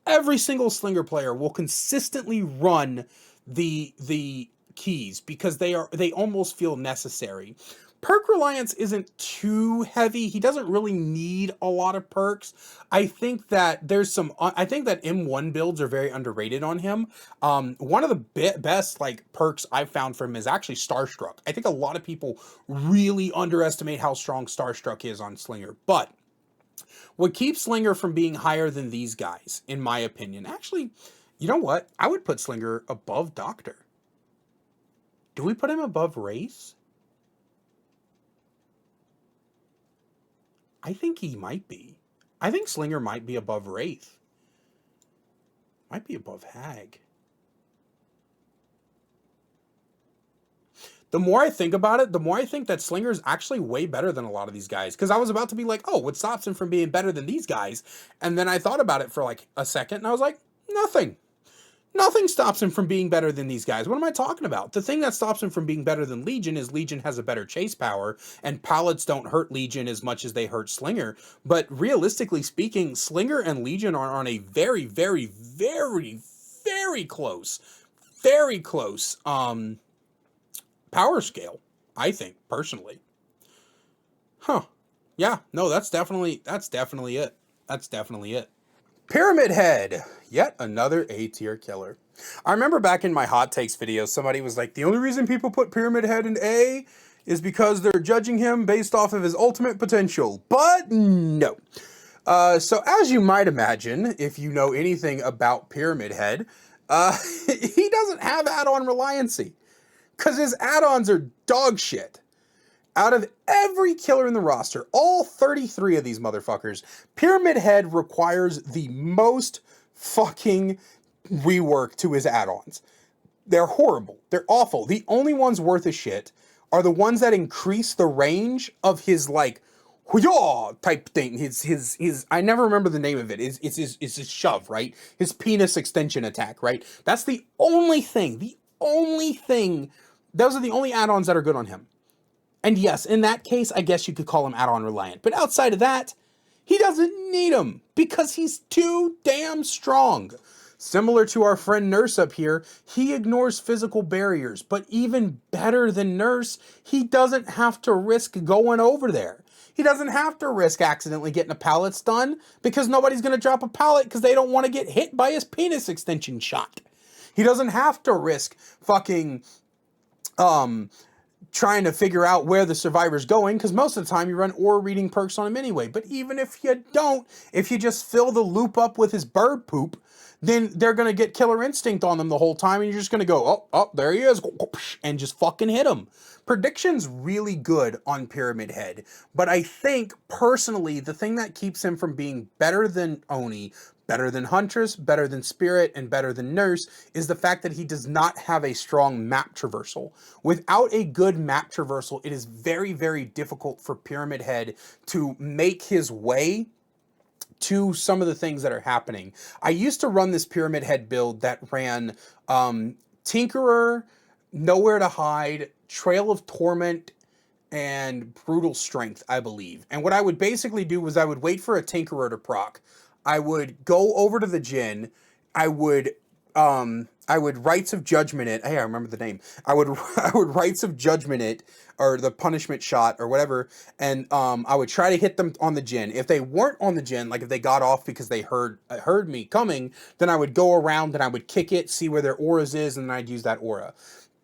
Every single Slinger player will consistently run the keys because they almost feel necessary. Perk reliance isn't too heavy. He doesn't really need a lot of perks. I think that I think that M1 builds are very underrated on him. One of the best perks I've found for him is actually Starstruck. I think a lot of people really underestimate how strong Starstruck is on Slinger. But what keeps Slinger from being higher than these guys, in my opinion, actually, you know what? I would put Slinger above Doctor. Do we put him above Wraith? I think he might be. I think Slinger might be above Wraith. Might be above Hag. The more I think about it, the more I think that Slinger is actually way better than a lot of these guys. Because I was about to be like, oh, what stops him from being better than these guys? And then I thought about it for like a second, and I was like, nothing. Nothing stops him from being better than these guys. What am I talking about? The thing that stops him from being better than Legion is Legion has a better chase power, and pallets don't hurt Legion as much as they hurt Slinger. But realistically speaking, Slinger and Legion are on a very, very, very, very close power scale, I think, personally. Huh. Yeah, no, that's definitely it. That's definitely it. Pyramid Head, yet another A-tier killer. I remember back in my hot takes video, somebody was like, the only reason people put Pyramid Head in A is because they're judging him based off of his ultimate potential. But no. So as you might imagine, if you know anything about Pyramid Head, he doesn't have add-on reliancy. Because his add-ons are dog shit. Out of every killer in the roster, all 33 of these motherfuckers, Pyramid Head requires the most fucking rework to his add-ons. They're horrible. They're awful. The only ones worth a shit are the ones that increase the range of his, like, hoo-yah type thing. His I never remember the name of it. It's his shove, right? His penis extension attack, right? That's the only thing. Those are the only add-ons that are good on him. And yes, in that case, I guess you could call him add-on reliant. But outside of that, he doesn't need them because he's too damn strong. Similar to our friend Nurse up here, he ignores physical barriers, but even better than Nurse, he doesn't have to risk going over there. He doesn't have to risk accidentally getting a pallet stun because nobody's going to drop a pallet because they don't want to get hit by his penis extension shot. He doesn't have to risk fucking trying to figure out where the survivor's going, because most of the time you run aura reading perks on him anyway. But even if you don't, if you just fill the loop up with his bird poop, then they're going to get killer instinct on them the whole time, and you're just going to go, oh, there he is, and just fucking hit him. Prediction's really good on Pyramid Head, but I think, personally, the thing that keeps him from being better than Oni, better than Huntress, better than Spirit, and better than Nurse is the fact that he does not have a strong map traversal. Without a good map traversal, it is very, very difficult for Pyramid Head to make his way to some of the things that are happening. I used to run this Pyramid Head build that ran Tinkerer, Nowhere to Hide, Trail of Torment, and Brutal Strength, I believe. And what I would basically do was I would wait for a Tinkerer to proc. I would go over to the Djinn. I would Rites of Judgment it. Hey, I remember the name. I would Rites of Judgment it, or the punishment shot, or whatever, and I would try to hit them on the Djinn. If they weren't on the Djinn, like if they got off because they heard me coming, then I would go around and I would kick it, see where their auras is, and then I'd use that aura.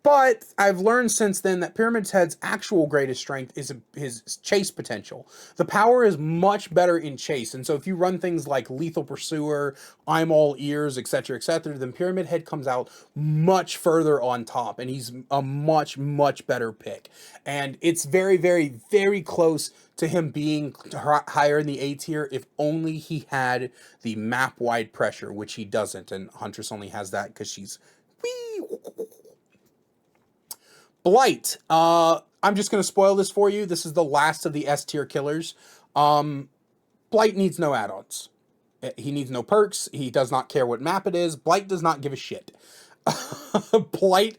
But I've learned since then that Pyramid Head's actual greatest strength is his chase potential. The power is much better in chase, and so if you run things like Lethal Pursuer, I'm All Ears, etc., then Pyramid Head comes out much further on top, and he's a much, much better pick. And it's very, very, very close to him being higher in the A tier if only he had the map-wide pressure, which he doesn't, and Huntress only has that because she's... Blight. I'm just going to spoil this for you. This is the last of the S tier killers. Blight needs no add-ons. He needs no perks. He does not care what map it is. Blight does not give a shit. Blight.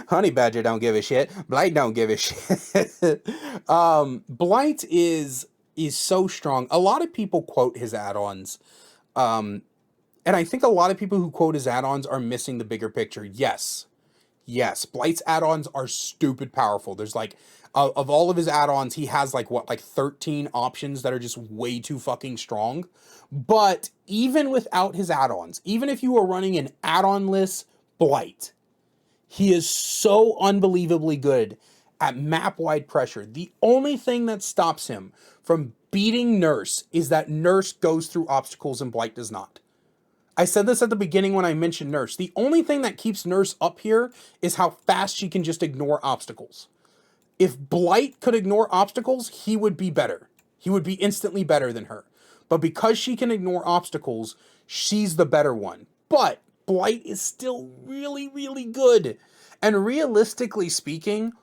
Honey Badger don't give a shit. Blight don't give a shit. Blight is so strong. A lot of people quote his add-ons. And I think a lot of people who quote his add-ons are missing the bigger picture. Yes, Blight's add-ons are stupid powerful. There's like, of all of his add-ons, he has like 13 options that are just way too fucking strong. But even without his add-ons, even if you were running an add-on-less Blight, he is so unbelievably good at map-wide pressure. The only thing that stops him from beating Nurse is that Nurse goes through obstacles and Blight does not. I said this at the beginning when I mentioned Nurse. The only thing that keeps Nurse up here is how fast she can just ignore obstacles. If Blight could ignore obstacles, he would be better. He would be instantly better than her. But because she can ignore obstacles, she's the better one. But Blight is still really, really good. And realistically speaking,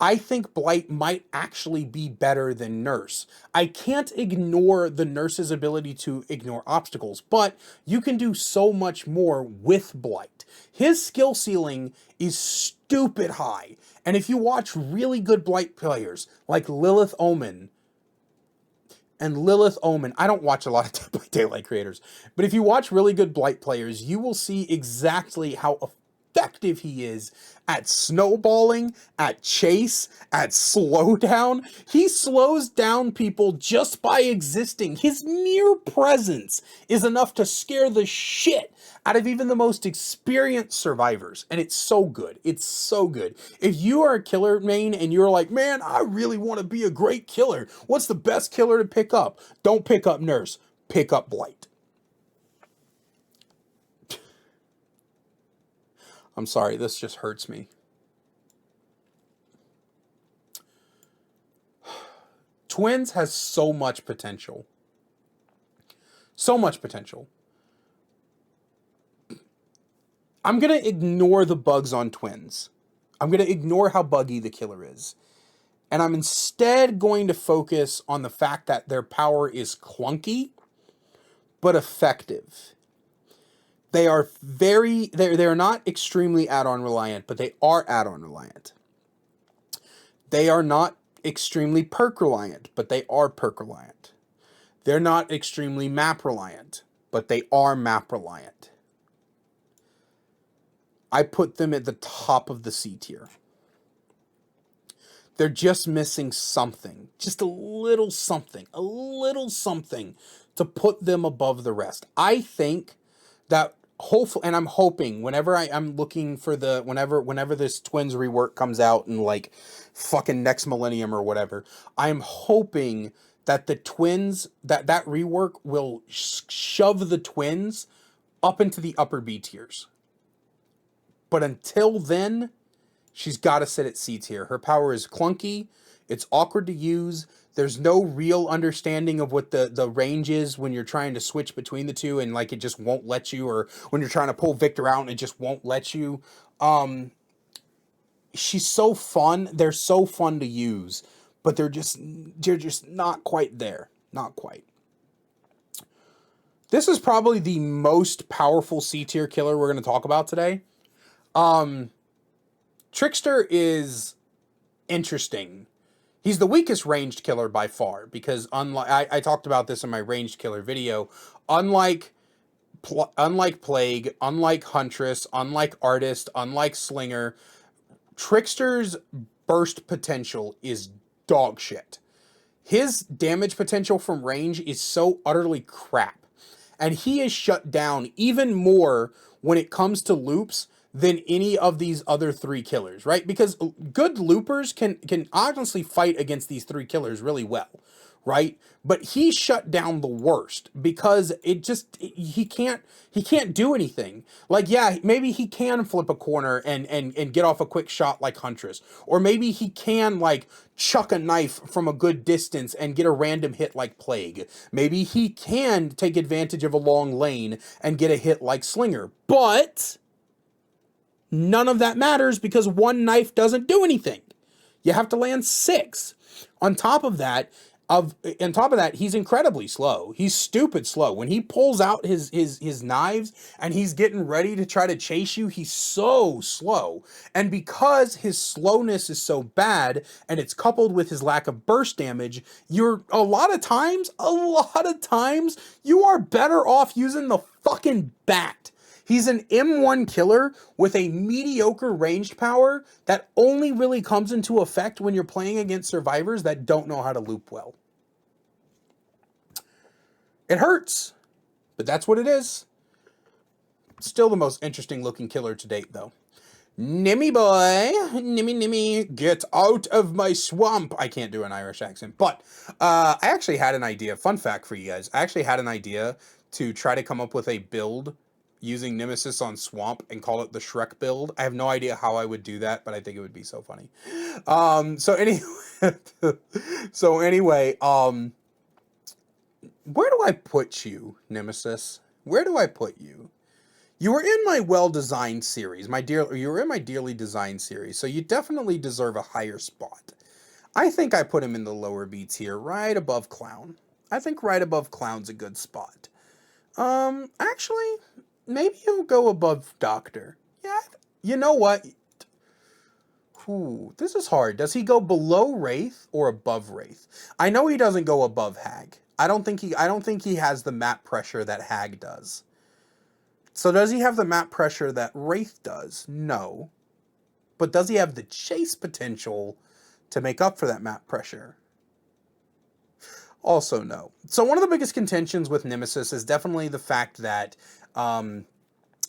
I think Blight might actually be better than Nurse. I can't ignore the Nurse's ability to ignore obstacles, but you can do so much more with Blight. His skill ceiling is stupid high, and if you watch really good Blight players, like Lilith Omen, I don't watch a lot of Dead by Daylight creators, but if you watch really good Blight players, you will see exactly how effective he is at snowballing, at chase, at slowdown. He slows down people just by existing. His mere presence is enough to scare the shit out of even the most experienced survivors. And it's so good. It's so good. If you are a killer main and you're like, man, I really want to be a great killer, what's the best killer to pick up? Don't pick up Nurse. Pick up Blight. I'm sorry, this just hurts me. Twins has so much potential. So much potential. I'm going to ignore the bugs on Twins. I'm going to ignore how buggy the killer is. And I'm instead going to focus on the fact that their power is clunky, but effective. They are they're not extremely add-on reliant, but they are add-on reliant. They are not extremely perk reliant, but they are perk reliant. They're not extremely map reliant, but they are map reliant. I put them at the top of the C tier. They're just missing something, just a little something to put them above the rest. I think that hopefully, and I'm hoping whenever I'm looking for the, whenever this Twins rework comes out in like fucking next millennium or whatever, I'm hoping that the Twins, that rework will shove the Twins up into the upper B tiers. But until then, she's got to sit at C tier. Her power is clunky. It's awkward to use. There's no real understanding of what the range is when you're trying to switch between the two, and like it just won't let you, or when you're trying to pull Victor out and it just won't let you. She's so fun. They're so fun to use, but they're just not quite there. Not quite. This is probably the most powerful C tier killer we're going to talk about today. Trickster is interesting. He's the weakest ranged killer by far, because unlike I talked about this in my ranged killer video, unlike Plague, unlike Huntress, unlike Artist, unlike Slinger, Trickster's burst potential is dog shit. His damage potential from range is so utterly crap, and he is shut down even more when it comes to loops than any of these other three killers, right? Because good loopers can honestly fight against these three killers really well, right? But he's shut down the worst because he can't do anything. Like, yeah, maybe he can flip a corner and get off a quick shot like Huntress, or maybe he can like chuck a knife from a good distance and get a random hit like Plague. Maybe he can take advantage of a long lane and get a hit like Slinger, but none of that matters because one knife doesn't do anything. You have to land 6. On top of that, he's incredibly slow. He's stupid slow. When he pulls out his knives and he's getting ready to try to chase you, he's so slow. And because his slowness is so bad and it's coupled with his lack of burst damage, you're a lot of times you are better off using the fucking bat. He's an M1 killer with a mediocre ranged power that only really comes into effect when you're playing against survivors that don't know how to loop well. It hurts, but that's what it is. Still the most interesting looking killer to date, though. Nemy Boy, Nemy, get out of my swamp. I can't do an Irish accent, but I actually had an idea. Fun fact for you guys. I actually had an idea to try to come up with a build using Nemesis on Swamp and call it the Shrek build. I have no idea how I would do that, but I think it would be so funny. So anyway, where do I put you, Nemesis? Where do I put you? You were in my well-designed series, you were in my dearly designed series, so you definitely deserve a higher spot. I think I put him in the lower B tier, right above Clown. I think right above Clown's a good spot. Actually, maybe he'll go above Doctor. Yeah, you know what? Ooh, this is hard. Does he go below Wraith or above Wraith? I know he doesn't go above Hag. I don't think he has the map pressure that Hag does. So does he have the map pressure that Wraith does? No. But does he have the chase potential to make up for that map pressure? Also no. So one of the biggest contentions with Nemesis is definitely the fact that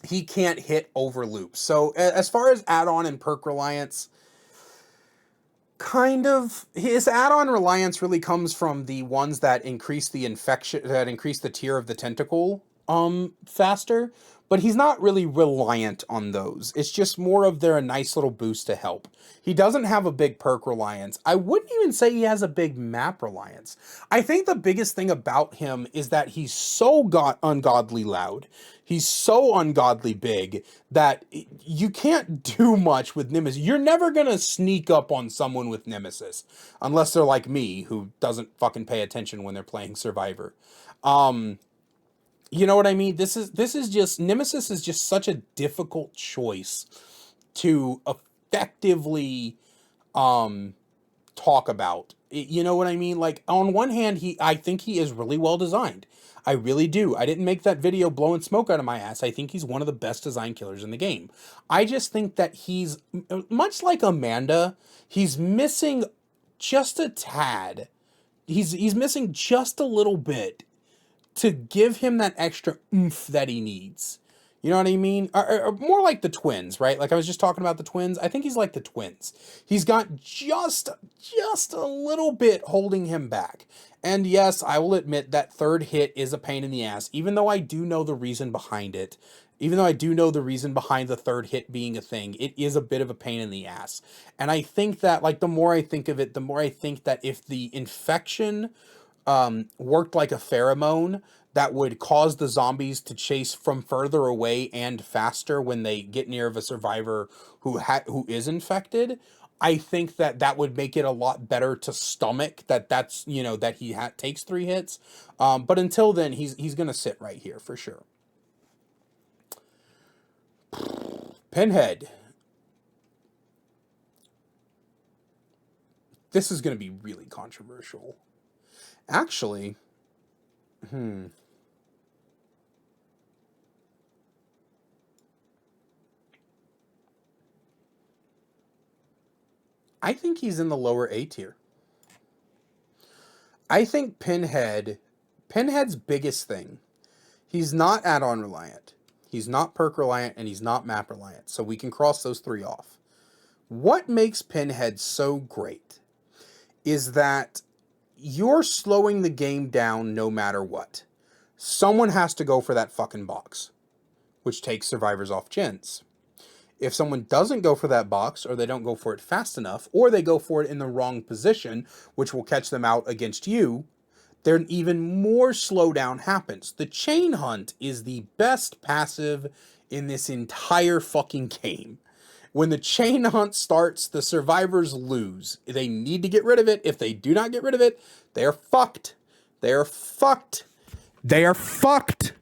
he can't hit over loops. So as far as add-on and perk reliance, kind of, his add-on reliance really comes from the ones that increase the infection, that increase the tier of the tentacle faster, but he's not really reliant on those. It's just more of they're a nice little boost to help. He doesn't have a big perk reliance. I wouldn't even say he has a big map reliance. I think the biggest thing about him is that he's so ungodly loud. He's so ungodly big that you can't do much with Nemesis. You're never going to sneak up on someone with Nemesis unless they're like me, who doesn't fucking pay attention when they're playing Survivor. You know what I mean? This is just, Nemesis is just such a difficult choice to effectively talk about You know what I mean? Like, on one hand, I think he is really well designed. I really do. I didn't make that video blowing smoke out of my ass. I think he's one of the best design killers in the game. I just think that he's, much like Amanda, he's missing just a tad. He's missing just a little bit to give him that extra oomph that he needs. You know what I mean? Or more like the twins, right? Like I was just talking about the twins. I think he's like the twins. He's got just a little bit holding him back. And yes, I will admit that third hit is a pain in the ass, even though I do know the reason behind it. Even though I do know the reason behind the third hit being a thing, it is a bit of a pain in the ass. And I think that, like, the more I think of it, the more I think that if the infection worked like a pheromone that would cause the zombies to chase from further away and faster when they get near of a survivor who is infected, I think that that would make it a lot better to stomach that's, you know, that he takes 3 hits. But until then, he's gonna sit right here for sure. Pinhead. This is gonna be really controversial. Actually, I think he's in the lower A tier. I think Pinhead's biggest thing, he's not add-on reliant, he's not perk reliant, and he's not map reliant, so we can cross those 3 off. What makes Pinhead so great is that you're slowing the game down no matter what. Someone has to go for that fucking box, which takes survivors off gens. If someone doesn't go for that box, or they don't go for it fast enough, or they go for it in the wrong position, which will catch them out against you, then even more slowdown happens. The chain hunt is the best passive in this entire fucking game. When the chain hunt starts, the survivors lose. They need to get rid of it. If they do not get rid of it, they're fucked. They're fucked. They are fucked.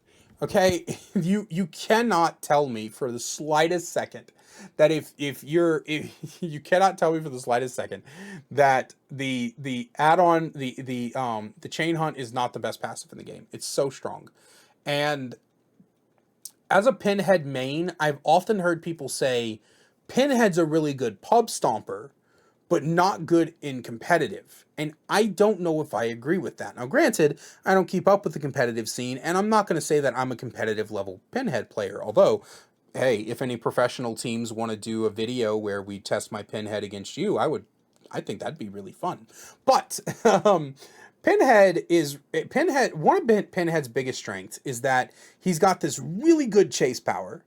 Okay, you cannot tell me for the slightest second that if you cannot tell me for the slightest second that the add-on the chain hunt is not the best passive in the game. It's so strong. And as a Pinhead main, I've often heard people say Pinhead's a really good pub stomper, but not good in competitive. And I don't know if I agree with that. Now, granted, I don't keep up with the competitive scene, and I'm not going to say that I'm a competitive level Pinhead player. Although, hey, if any professional teams want to do a video where we test my Pinhead against you, I think that'd be really fun. But Pinhead, one of Pinhead's biggest strengths is that he's got this really good chase power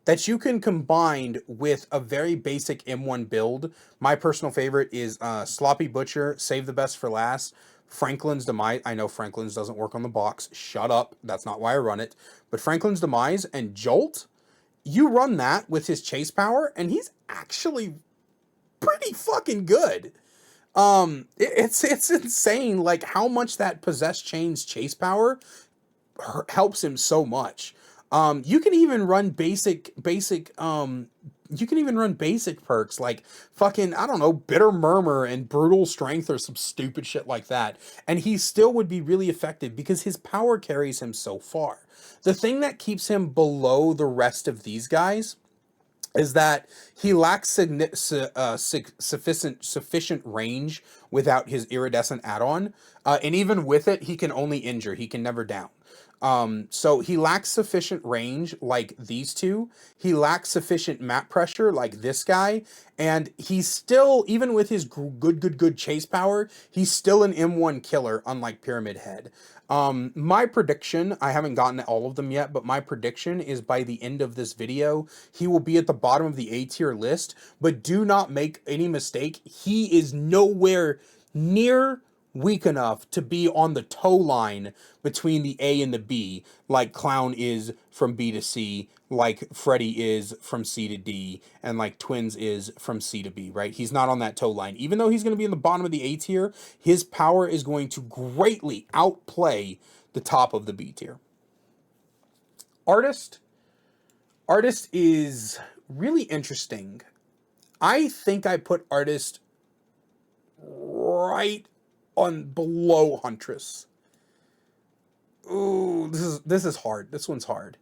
that you can combine with a very basic M1 build. My personal favorite is Sloppy Butcher, Save the Best for Last, Franklin's Demise. I know Franklin's doesn't work on the box. Shut up. That's not why I run it. But Franklin's Demise and Jolt, you run that with his chase power, and he's actually pretty fucking good. It's insane, like, how much that Possessed Chain's chase power helps him so much. You can even run basic perks like fucking, I don't know, Bitter Murmur and Brutal Strength or some stupid shit like that. And he still would be really effective because his power carries him so far. The thing that keeps him below the rest of these guys is that he lacks sufficient range without his iridescent add-on. And even with it, he can only injure. He can never down. So he lacks sufficient range like these two. He lacks sufficient map pressure like this guy. And he's still, even with his good chase power, he's still an M1 killer, unlike Pyramid Head. My prediction, I haven't gotten all of them yet, but my prediction is by the end of this video, he will be at the bottom of the A tier list. But do not make any mistake, he is nowhere near weak enough to be on the toe line between the A and the B, like Clown is from B to C, like Freddy is from C to D, and like Twins is from C to B, right? He's not on that toe line. Even though he's going to be in the bottom of the A tier, his power is going to greatly outplay the top of the B tier. Artist is really interesting. I think I put Artist right on below Huntress. Ooh, this is hard. This one's hard.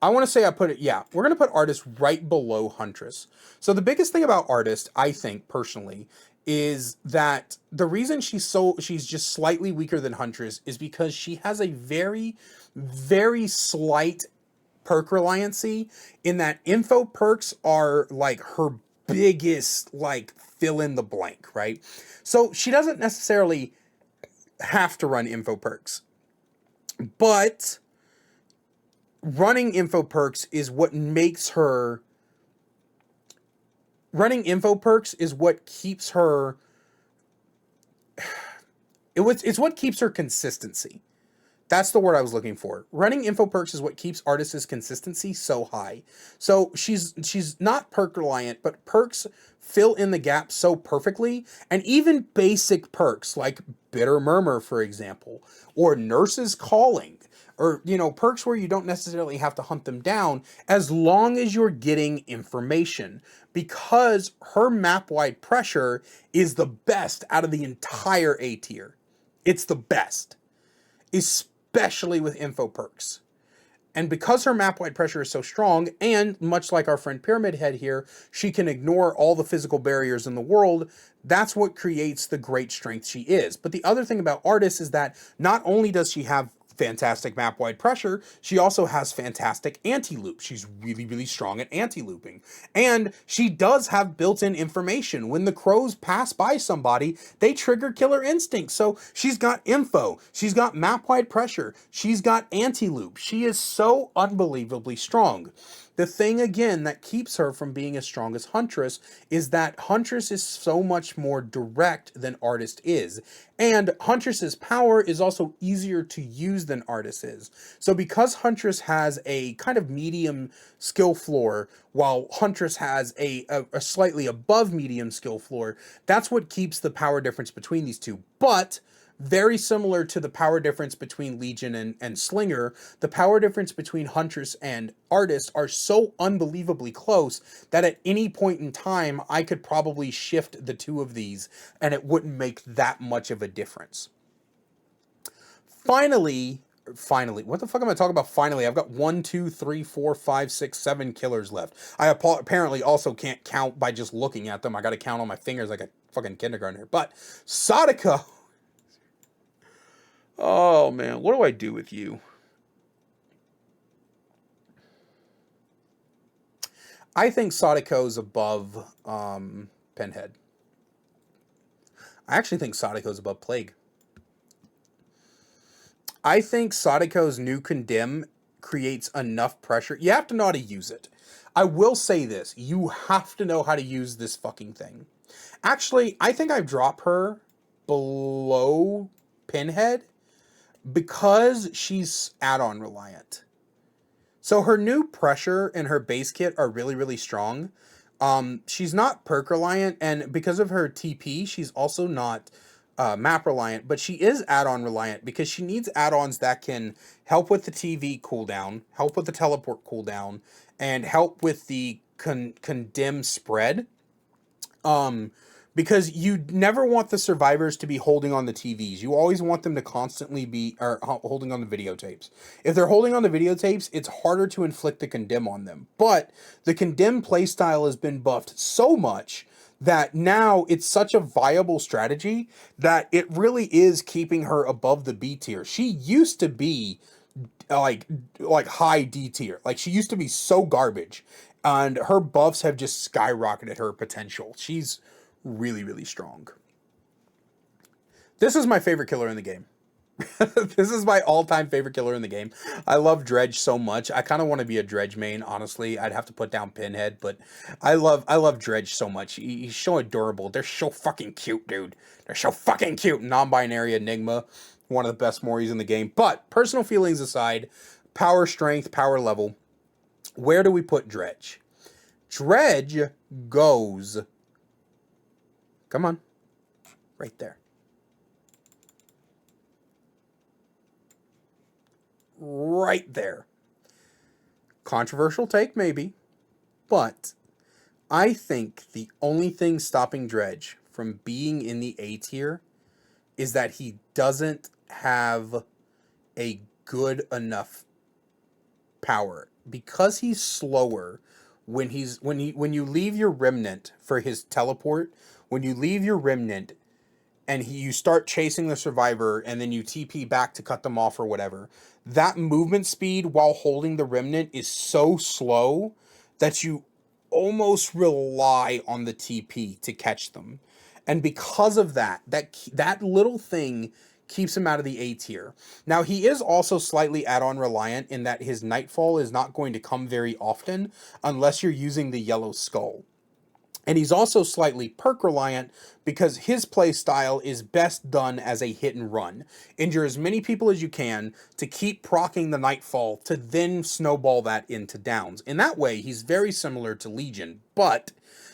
I want to say I put it, yeah, we're going to put Artist right below Huntress. So the biggest thing about Artist, I think, personally, is that the reason she's just slightly weaker than Huntress is because she has a very, very slight perk reliancy in that info perks are like her biggest, like, fill in the blank, right? So she doesn't necessarily have to run info perks, but running info perks is what makes her, running info perks is what keeps her, it's what keeps her consistency. That's the word I was looking for. Running info perks is what keeps Artist's consistency so high. So she's not perk reliant, but perks fill in the gap so perfectly. And even basic perks like Bitter Murmur, for example, or Nurse's Calling, or, you know, perks where you don't necessarily have to hunt them down as long as you're getting information, because her map-wide pressure is the best out of the entire A tier. It's the best, especially with info perks. And because her map-wide pressure is so strong, and much like our friend Pyramid Head here, she can ignore all the physical barriers in the world, that's what creates the great strength she is. But the other thing about Artist is that not only does she have fantastic map-wide pressure, she also has fantastic anti-loop. She's really, really strong at anti-looping. And she does have built-in information. When the crows pass by somebody, they trigger killer instinct. So she's got info, she's got map-wide pressure, she's got anti-loop. She is so unbelievably strong. The thing, again, that keeps her from being as strong as Huntress is that Huntress is so much more direct than Artist is. And Huntress's power is also easier to use than Artist is. So because Huntress has a kind of medium skill floor, while Huntress has a slightly above medium skill floor, that's what keeps the power difference between these two. But very similar to the power difference between Legion and Slinger, the power difference between Huntress and Artist are so unbelievably close that at any point in time, I could probably shift the two of these and it wouldn't make that much of a difference. Finally, what the fuck am I talking about finally? I've got 1, 2, 3, 4, 5, 6, 7 killers left. I apparently also can't count by just looking at them. I got to count on my fingers like a fucking kindergartner. But Sadako. Oh, man. What do I do with you? I think Sadako's above Pinhead. I actually think Sadako's above Plague. I think Sadako's new Condemn creates enough pressure. You have to know how to use it. I will say this. You have to know how to use this fucking thing. Actually, I think I drop her below Pinhead because she's add-on reliant. So her new pressure and her base kit are really, really strong. She's not perk reliant, and because of her TP, she's also not map reliant, but she is add-on reliant because she needs add-ons that can help with the TV cooldown, help with the teleport cooldown, and help with the condemn spread. Because you never want the survivors to be holding on the TVs. You always want them to constantly be holding on the videotapes. If they're holding on the videotapes, it's harder to inflict the condemn on them. But the condemn playstyle has been buffed so much that now it's such a viable strategy that it really is keeping her above the B tier. She used to be like high D tier. Like, she used to be so garbage, and her buffs have just skyrocketed her potential. She's really, really strong. This is my favorite killer in the game. This is my all-time favorite killer in the game. I love Dredge so much. I kind of want to be a Dredge main, honestly. I'd have to put down Pinhead, but I love Dredge so much. He's so adorable. They're so fucking cute, dude. They're so fucking cute. Non-binary Enigma, one of the best Moris in the game. But personal feelings aside, power, strength, power level, where do we put Dredge? Dredge goes, come on, right there. Right there. Controversial take, maybe, but I think the only thing stopping Dredge from being in the A tier is that he doesn't have a good enough power. Because he's slower, when you leave your remnant for his teleport, when you leave your remnant and you start chasing the survivor and then you TP back to cut them off or whatever, that movement speed while holding the remnant is so slow that you almost rely on the TP to catch them. And because of that little thing keeps him out of the A tier. Now, he is also slightly add-on reliant in that his Nightfall is not going to come very often unless you're using the Yellow Skull. And he's also slightly perk reliant because his play style is best done as a hit and run. Injure as many people as you can to keep proccing the Nightfall to then snowball that into downs. In that way, he's very similar to Legion, but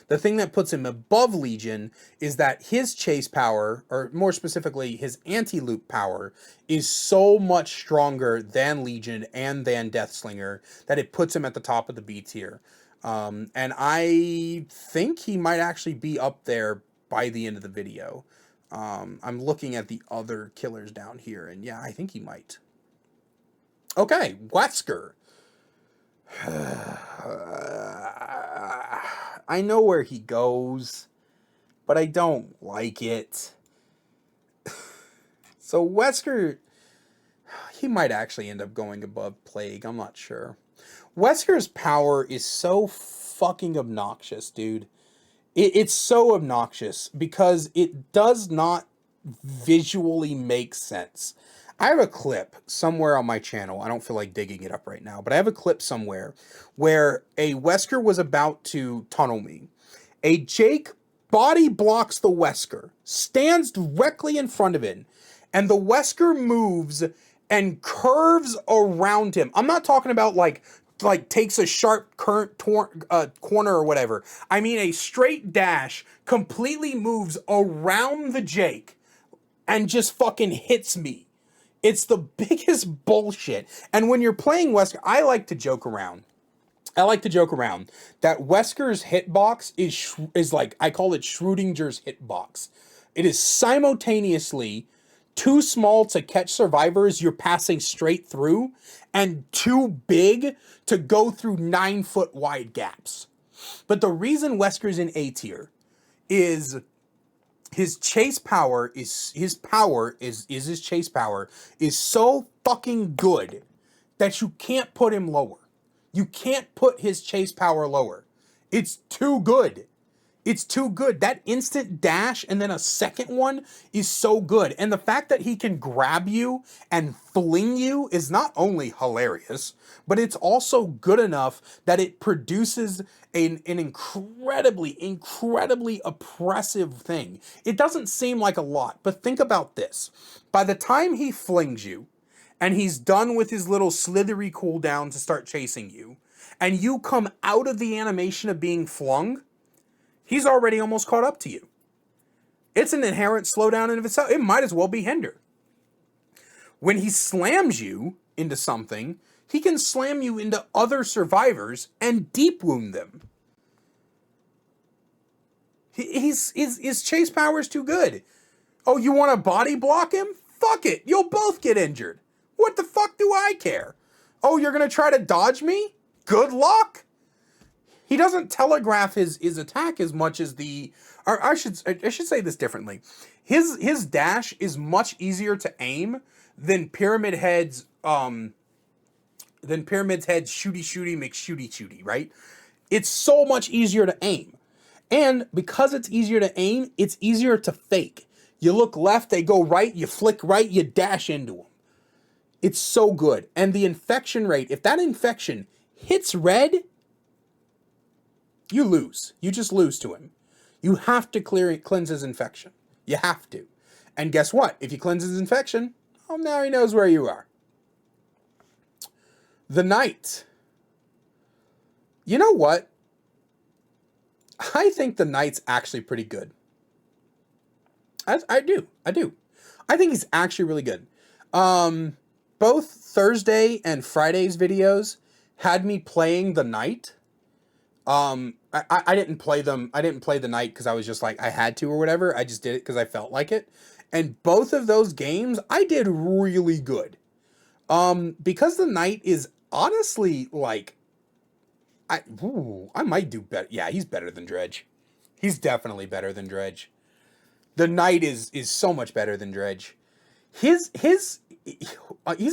the thing that puts him above Legion is that his chase power, or more specifically, his anti-loop power, is so much stronger than Legion and than Deathslinger that it puts him at the top of the B tier. And I think he might actually be up there by the end of the video. I'm looking at the other killers down here, and yeah, I think he might. Okay, Wesker. I know where he goes, but I don't like it. So Wesker, he might actually end up going above Plague. I'm not sure. Wesker's power is so fucking obnoxious, dude. It's so obnoxious because it does not visually make sense. I have a clip somewhere on my channel. I don't feel like digging it up right now, but I have a clip somewhere where a Wesker was about to tunnel me. A Jake body blocks the Wesker, stands directly in front of it, and the Wesker moves and curves around him. I'm not talking about like takes a sharp corner or whatever. I mean a straight dash, completely moves around the Jake and just fucking hits me. It's the biggest bullshit. And when you're playing Wesker, I like to joke around. that Wesker's hitbox is like, I call it Schrodinger's hitbox. It is simultaneously too small to catch survivors you're passing straight through, and too big to go through 9-foot wide gaps. But the reason Wesker's in A tier is his chase power is so fucking good that you can't put him lower. You can't put his chase power lower. It's too good. It's too good. That instant dash and then a second one is so good. And the fact that he can grab you and fling you is not only hilarious, but it's also good enough that it produces an incredibly oppressive thing. It doesn't seem like a lot, but think about this. By the time he flings you, and he's done with his little slithery cooldown to start chasing you, and you come out of the animation of being flung, he's already almost caught up to you. It's an inherent slowdown in of itself. It might as well be hinder. When he slams you into something, he can slam you into other survivors and deep wound them. His chase power is too good. Oh, you want to body block him? Fuck it. You'll both get injured. What the fuck do I care? Oh, you're going to try to dodge me? Good luck. He doesn't telegraph his attack as much as or I should say this differently. His dash is much easier to aim than Pyramid Head's shooty McShooty, right? It's so much easier to aim. And because it's easier to aim, it's easier to fake. You look left, they go right, you flick right, you dash into them. It's so good. And the infection rate, if that infection hits red, you lose. You just lose to him. You have to cleanse his infection. You have to. And guess what? If you cleanse his infection, oh, now he knows where you are. The Knight. You know what? I think the Knight's actually pretty good. I do. I think he's actually really good. Both Thursday and Friday's videos had me playing the Knight. I didn't play them. I didn't play the Knight because I was just like, I had to or whatever. I just did it because I felt like it. And both of those games, I did really good. Because the Knight is honestly, like, I might do better. Yeah, he's better than Dredge. He's definitely better than Dredge. The Knight is so much better than Dredge. He's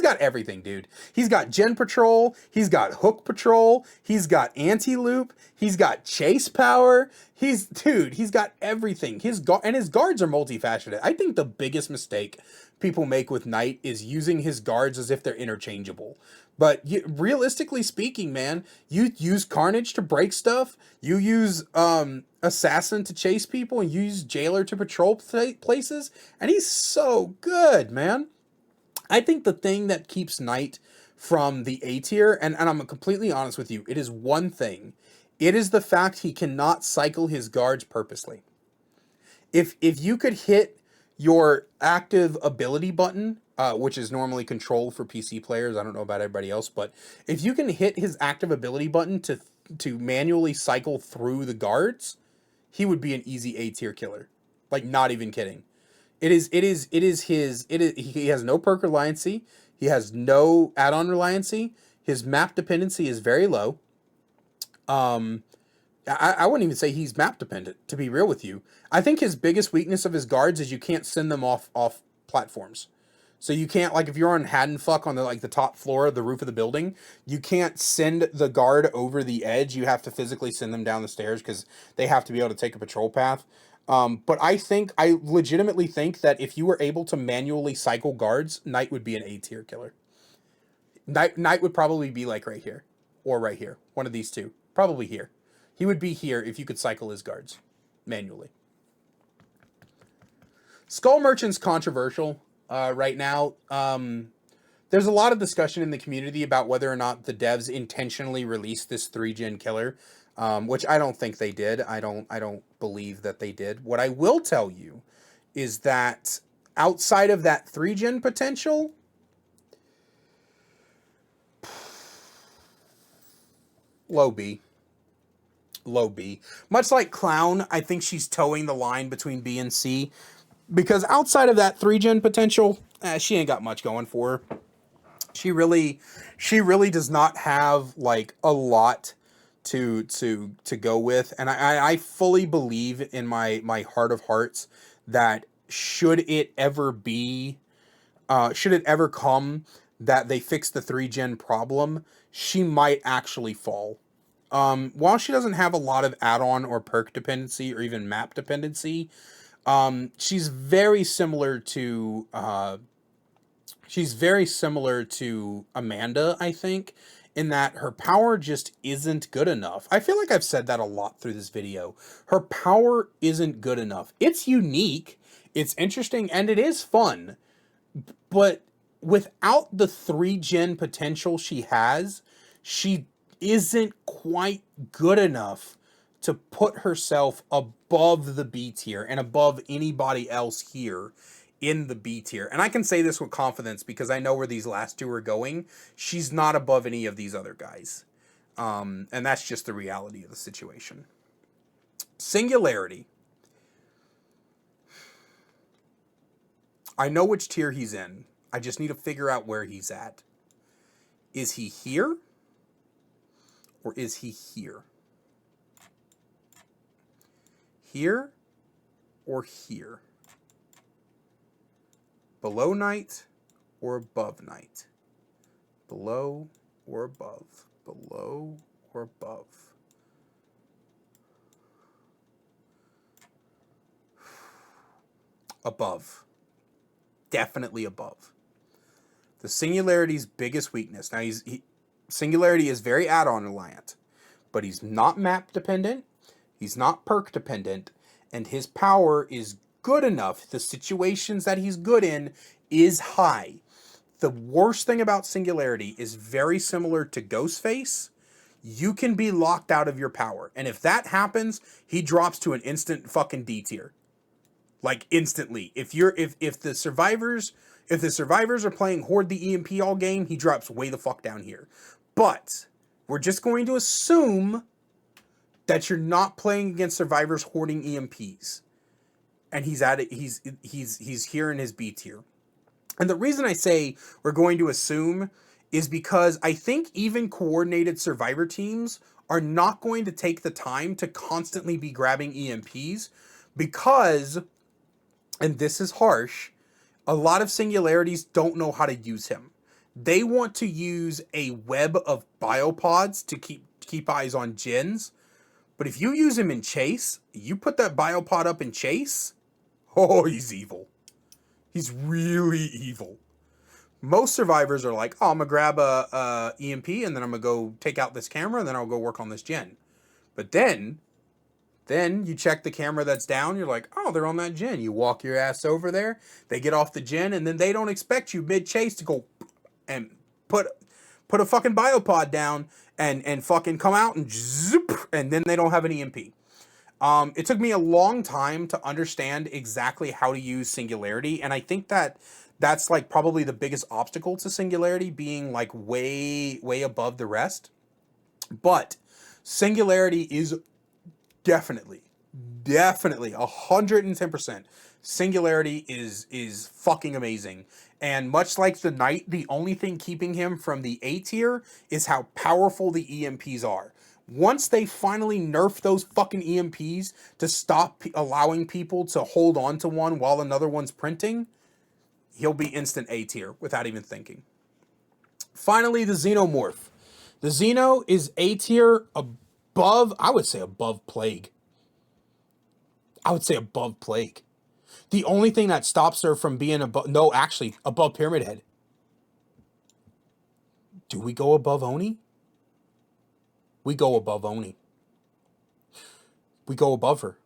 got everything, dude. He's got Gen Patrol, he's got Hook Patrol, he's got Anti-Loop, he's got Chase Power. He's got everything. His guards are multifaceted. I think the biggest mistake people make with Knight is using his guards as if they're interchangeable. But realistically speaking, man, you use Carnage to break stuff, you use Assassin to chase people, and you use Jailer to patrol places, and he's so good, man. I think the thing that keeps Knight from the A tier, and I'm completely honest with you, it is one thing. It is the fact he cannot cycle his guards purposely. If you could hit your active ability button, which is normally control for PC players, I don't know about everybody else, but if you can hit his active ability button to manually cycle through the guards, he would be an easy A tier killer. Like, not even kidding. He has no perk reliancy. He has no add-on reliancy. His map dependency is very low. I wouldn't even say he's map dependent, to be real with you. I think his biggest weakness of his guards is you can't send them off platforms. So you can't, like, if you're on Haddonfuck on the top floor of the roof of the building, you can't send the guard over the edge. You have to physically send them down the stairs because they have to be able to take a patrol path. But I legitimately think that if you were able to manually cycle guards, Knight would be an A tier killer. Knight would probably be like right here or right here. One of these two. Probably here. He would be here if you could cycle his guards manually. Skull Merchant's controversial right now. There's a lot of discussion in the community about whether or not the devs intentionally released this 3-gen killer, which I don't think they did. I don't believe that they did. What I will tell you is that outside of that 3-gen potential, low B. Low B. Much like Clown, I think she's towing the line between B and C. Because outside of that 3-gen potential, she ain't got much going for her. She really does not have, like, a lot to go with. And I fully believe in my heart of hearts that should it ever come that they fix the 3-gen problem, she might actually fall. While she doesn't have a lot of add-on or perk dependency or even map dependency, she's very similar to Amanda, I think, in that her power just isn't good enough. I feel like I've said that a lot through this video. Her power isn't good enough. It's unique, it's interesting, and it is fun, but without the 3-gen potential she has, she isn't quite good enough to put herself above the B tier and above anybody else here in the B tier. And I can say this with confidence because I know where these last two are going. She's not above any of these other guys. And that's just the reality of the situation. Singularity. I know which tier he's in. I just need to figure out where he's at. Is he here? Or is he here? Here or here? Below Knight or above Knight? Below or above? Below or above? Above. Definitely above. The Singularity's biggest weakness. Now, Singularity is very add-on reliant, but he's not map dependent, he's not perk dependent, and his power is good enough. The situations that he's good in is high. The worst thing about Singularity is very similar to Ghostface. You can be locked out of your power, and if that happens, he drops to an instant fucking D tier. Like, instantly. If the survivors are playing Hoard the EMP all game, he drops way the fuck down here. But we're just going to assume that you're not playing against survivors hoarding EMPs. and he's at it. He's here in his B tier. And the reason I say we're going to assume is because I think even coordinated survivor teams are not going to take the time to constantly be grabbing EMPs because, and this is harsh, a lot of Singularities don't know how to use him. They want to use a web of biopods to keep eyes on gens. But if you use him in chase, you put that biopod up in chase, oh, he's evil. He's really evil. Most survivors are like, oh, I'm going to grab a EMP and then I'm going to go take out this camera and then I'll go work on this gen. But then you check the camera that's down. You're like, oh, they're on that gen. You walk your ass over there. They get off the gen and then they don't expect you mid-chase to go and put a fucking biopod down and fucking come out and zoop, and then they don't have an EMP. It took me a long time to understand exactly how to use Singularity, and I think that's like probably the biggest obstacle to Singularity, being like way above the rest. But Singularity is definitely 110%. Singularity is fucking amazing. And much like the Knight, the only thing keeping him from the A tier is how powerful the EMPs are. Once they finally nerf those fucking EMPs to stop allowing people to hold on to one while another one's printing, he'll be instant A tier without even thinking. Finally, the Xenomorph. The Xeno is A tier above, I would say above Plague. The only thing that stops her from being above, no, actually, above Pyramid Head. Do we go above Oni? We go above Oni. We go above her.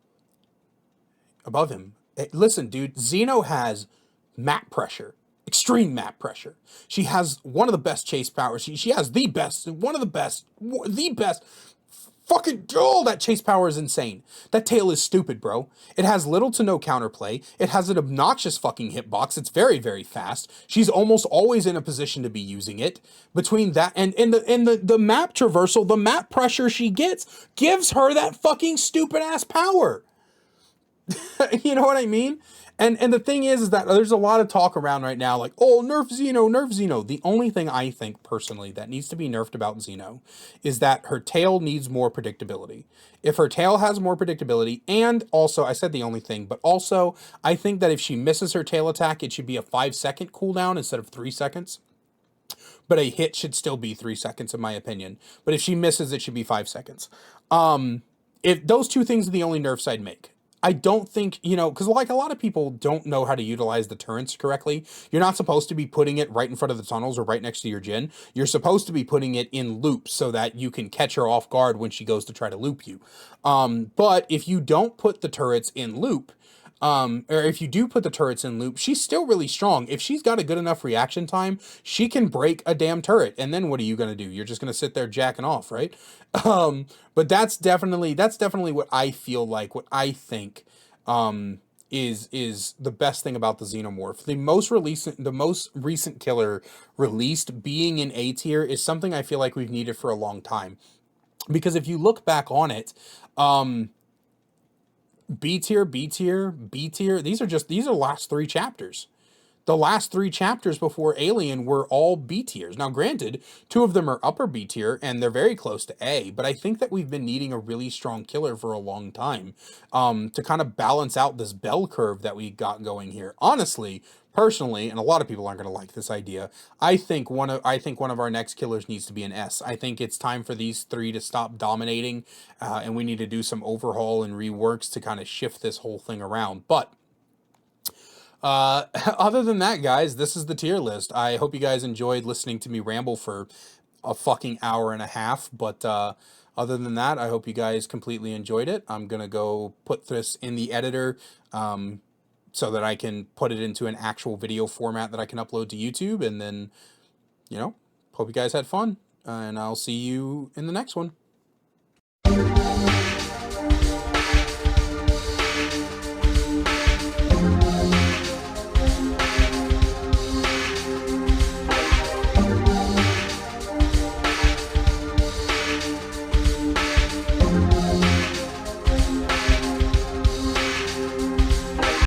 Above him. Listen, dude, Xeno has map pressure. Extreme map pressure. She has one of the best chase powers. She has the best, the best. Fucking, oh, that chase power is insane. That tail is stupid, bro. It has little to no counterplay. It has an obnoxious fucking hitbox. It's very, very fast. She's almost always in a position to be using it. Between that and the map traversal, the map pressure she gets gives her that fucking stupid ass power. You know what I mean? And the thing is that there's a lot of talk around right now, like, oh, nerf Xeno. The only thing I think, personally, that needs to be nerfed about Xeno is that her tail needs more predictability. If her tail has more predictability, and also, I said the only thing, but also, I think that if she misses her tail attack, it should be a 5-second cooldown instead of 3 seconds. But a hit should still be 3 seconds, in my opinion. But if she misses, it should be 5 seconds. If those two things are the only nerfs I'd make. I don't think, because like a lot of people don't know how to utilize the turrets correctly. You're not supposed to be putting it right in front of the tunnels or right next to your gen. You're supposed to be putting it in loops so that you can catch her off guard when she goes to try to loop you. But if you don't put the turrets in loop, or if you do put the turrets in loop, she's still really strong. If she's got a good enough reaction time, she can break a damn turret. And then what are you going to do? You're just going to sit there jacking off, right? But that's definitely what I feel like, what I think, is the best thing about the Xenomorph. The most recent killer released being in A tier is something I feel like we've needed for a long time. Because if you look back on it, B tier, these are the last 3 chapters. The last 3 chapters before Alien were all B tiers. Now, granted, 2 of them are upper B tier, and they're very close to A, but I think that we've been needing a really strong killer for a long time, to kind of balance out this bell curve that we got going here. Honestly, personally, and a lot of people aren't going to like this idea, I think one of our next killers needs to be an S. I think it's time for these 3 to stop dominating, and we need to do some overhaul and reworks to kind of shift this whole thing around. But other than that, guys, this is the tier list. I hope you guys enjoyed listening to me ramble for a fucking hour and a half. But other than that, I hope you guys completely enjoyed it. I'm going to go put this in the editor so that I can put it into an actual video format that I can upload to YouTube. And then, hope you guys had fun. And I'll see you in the next one.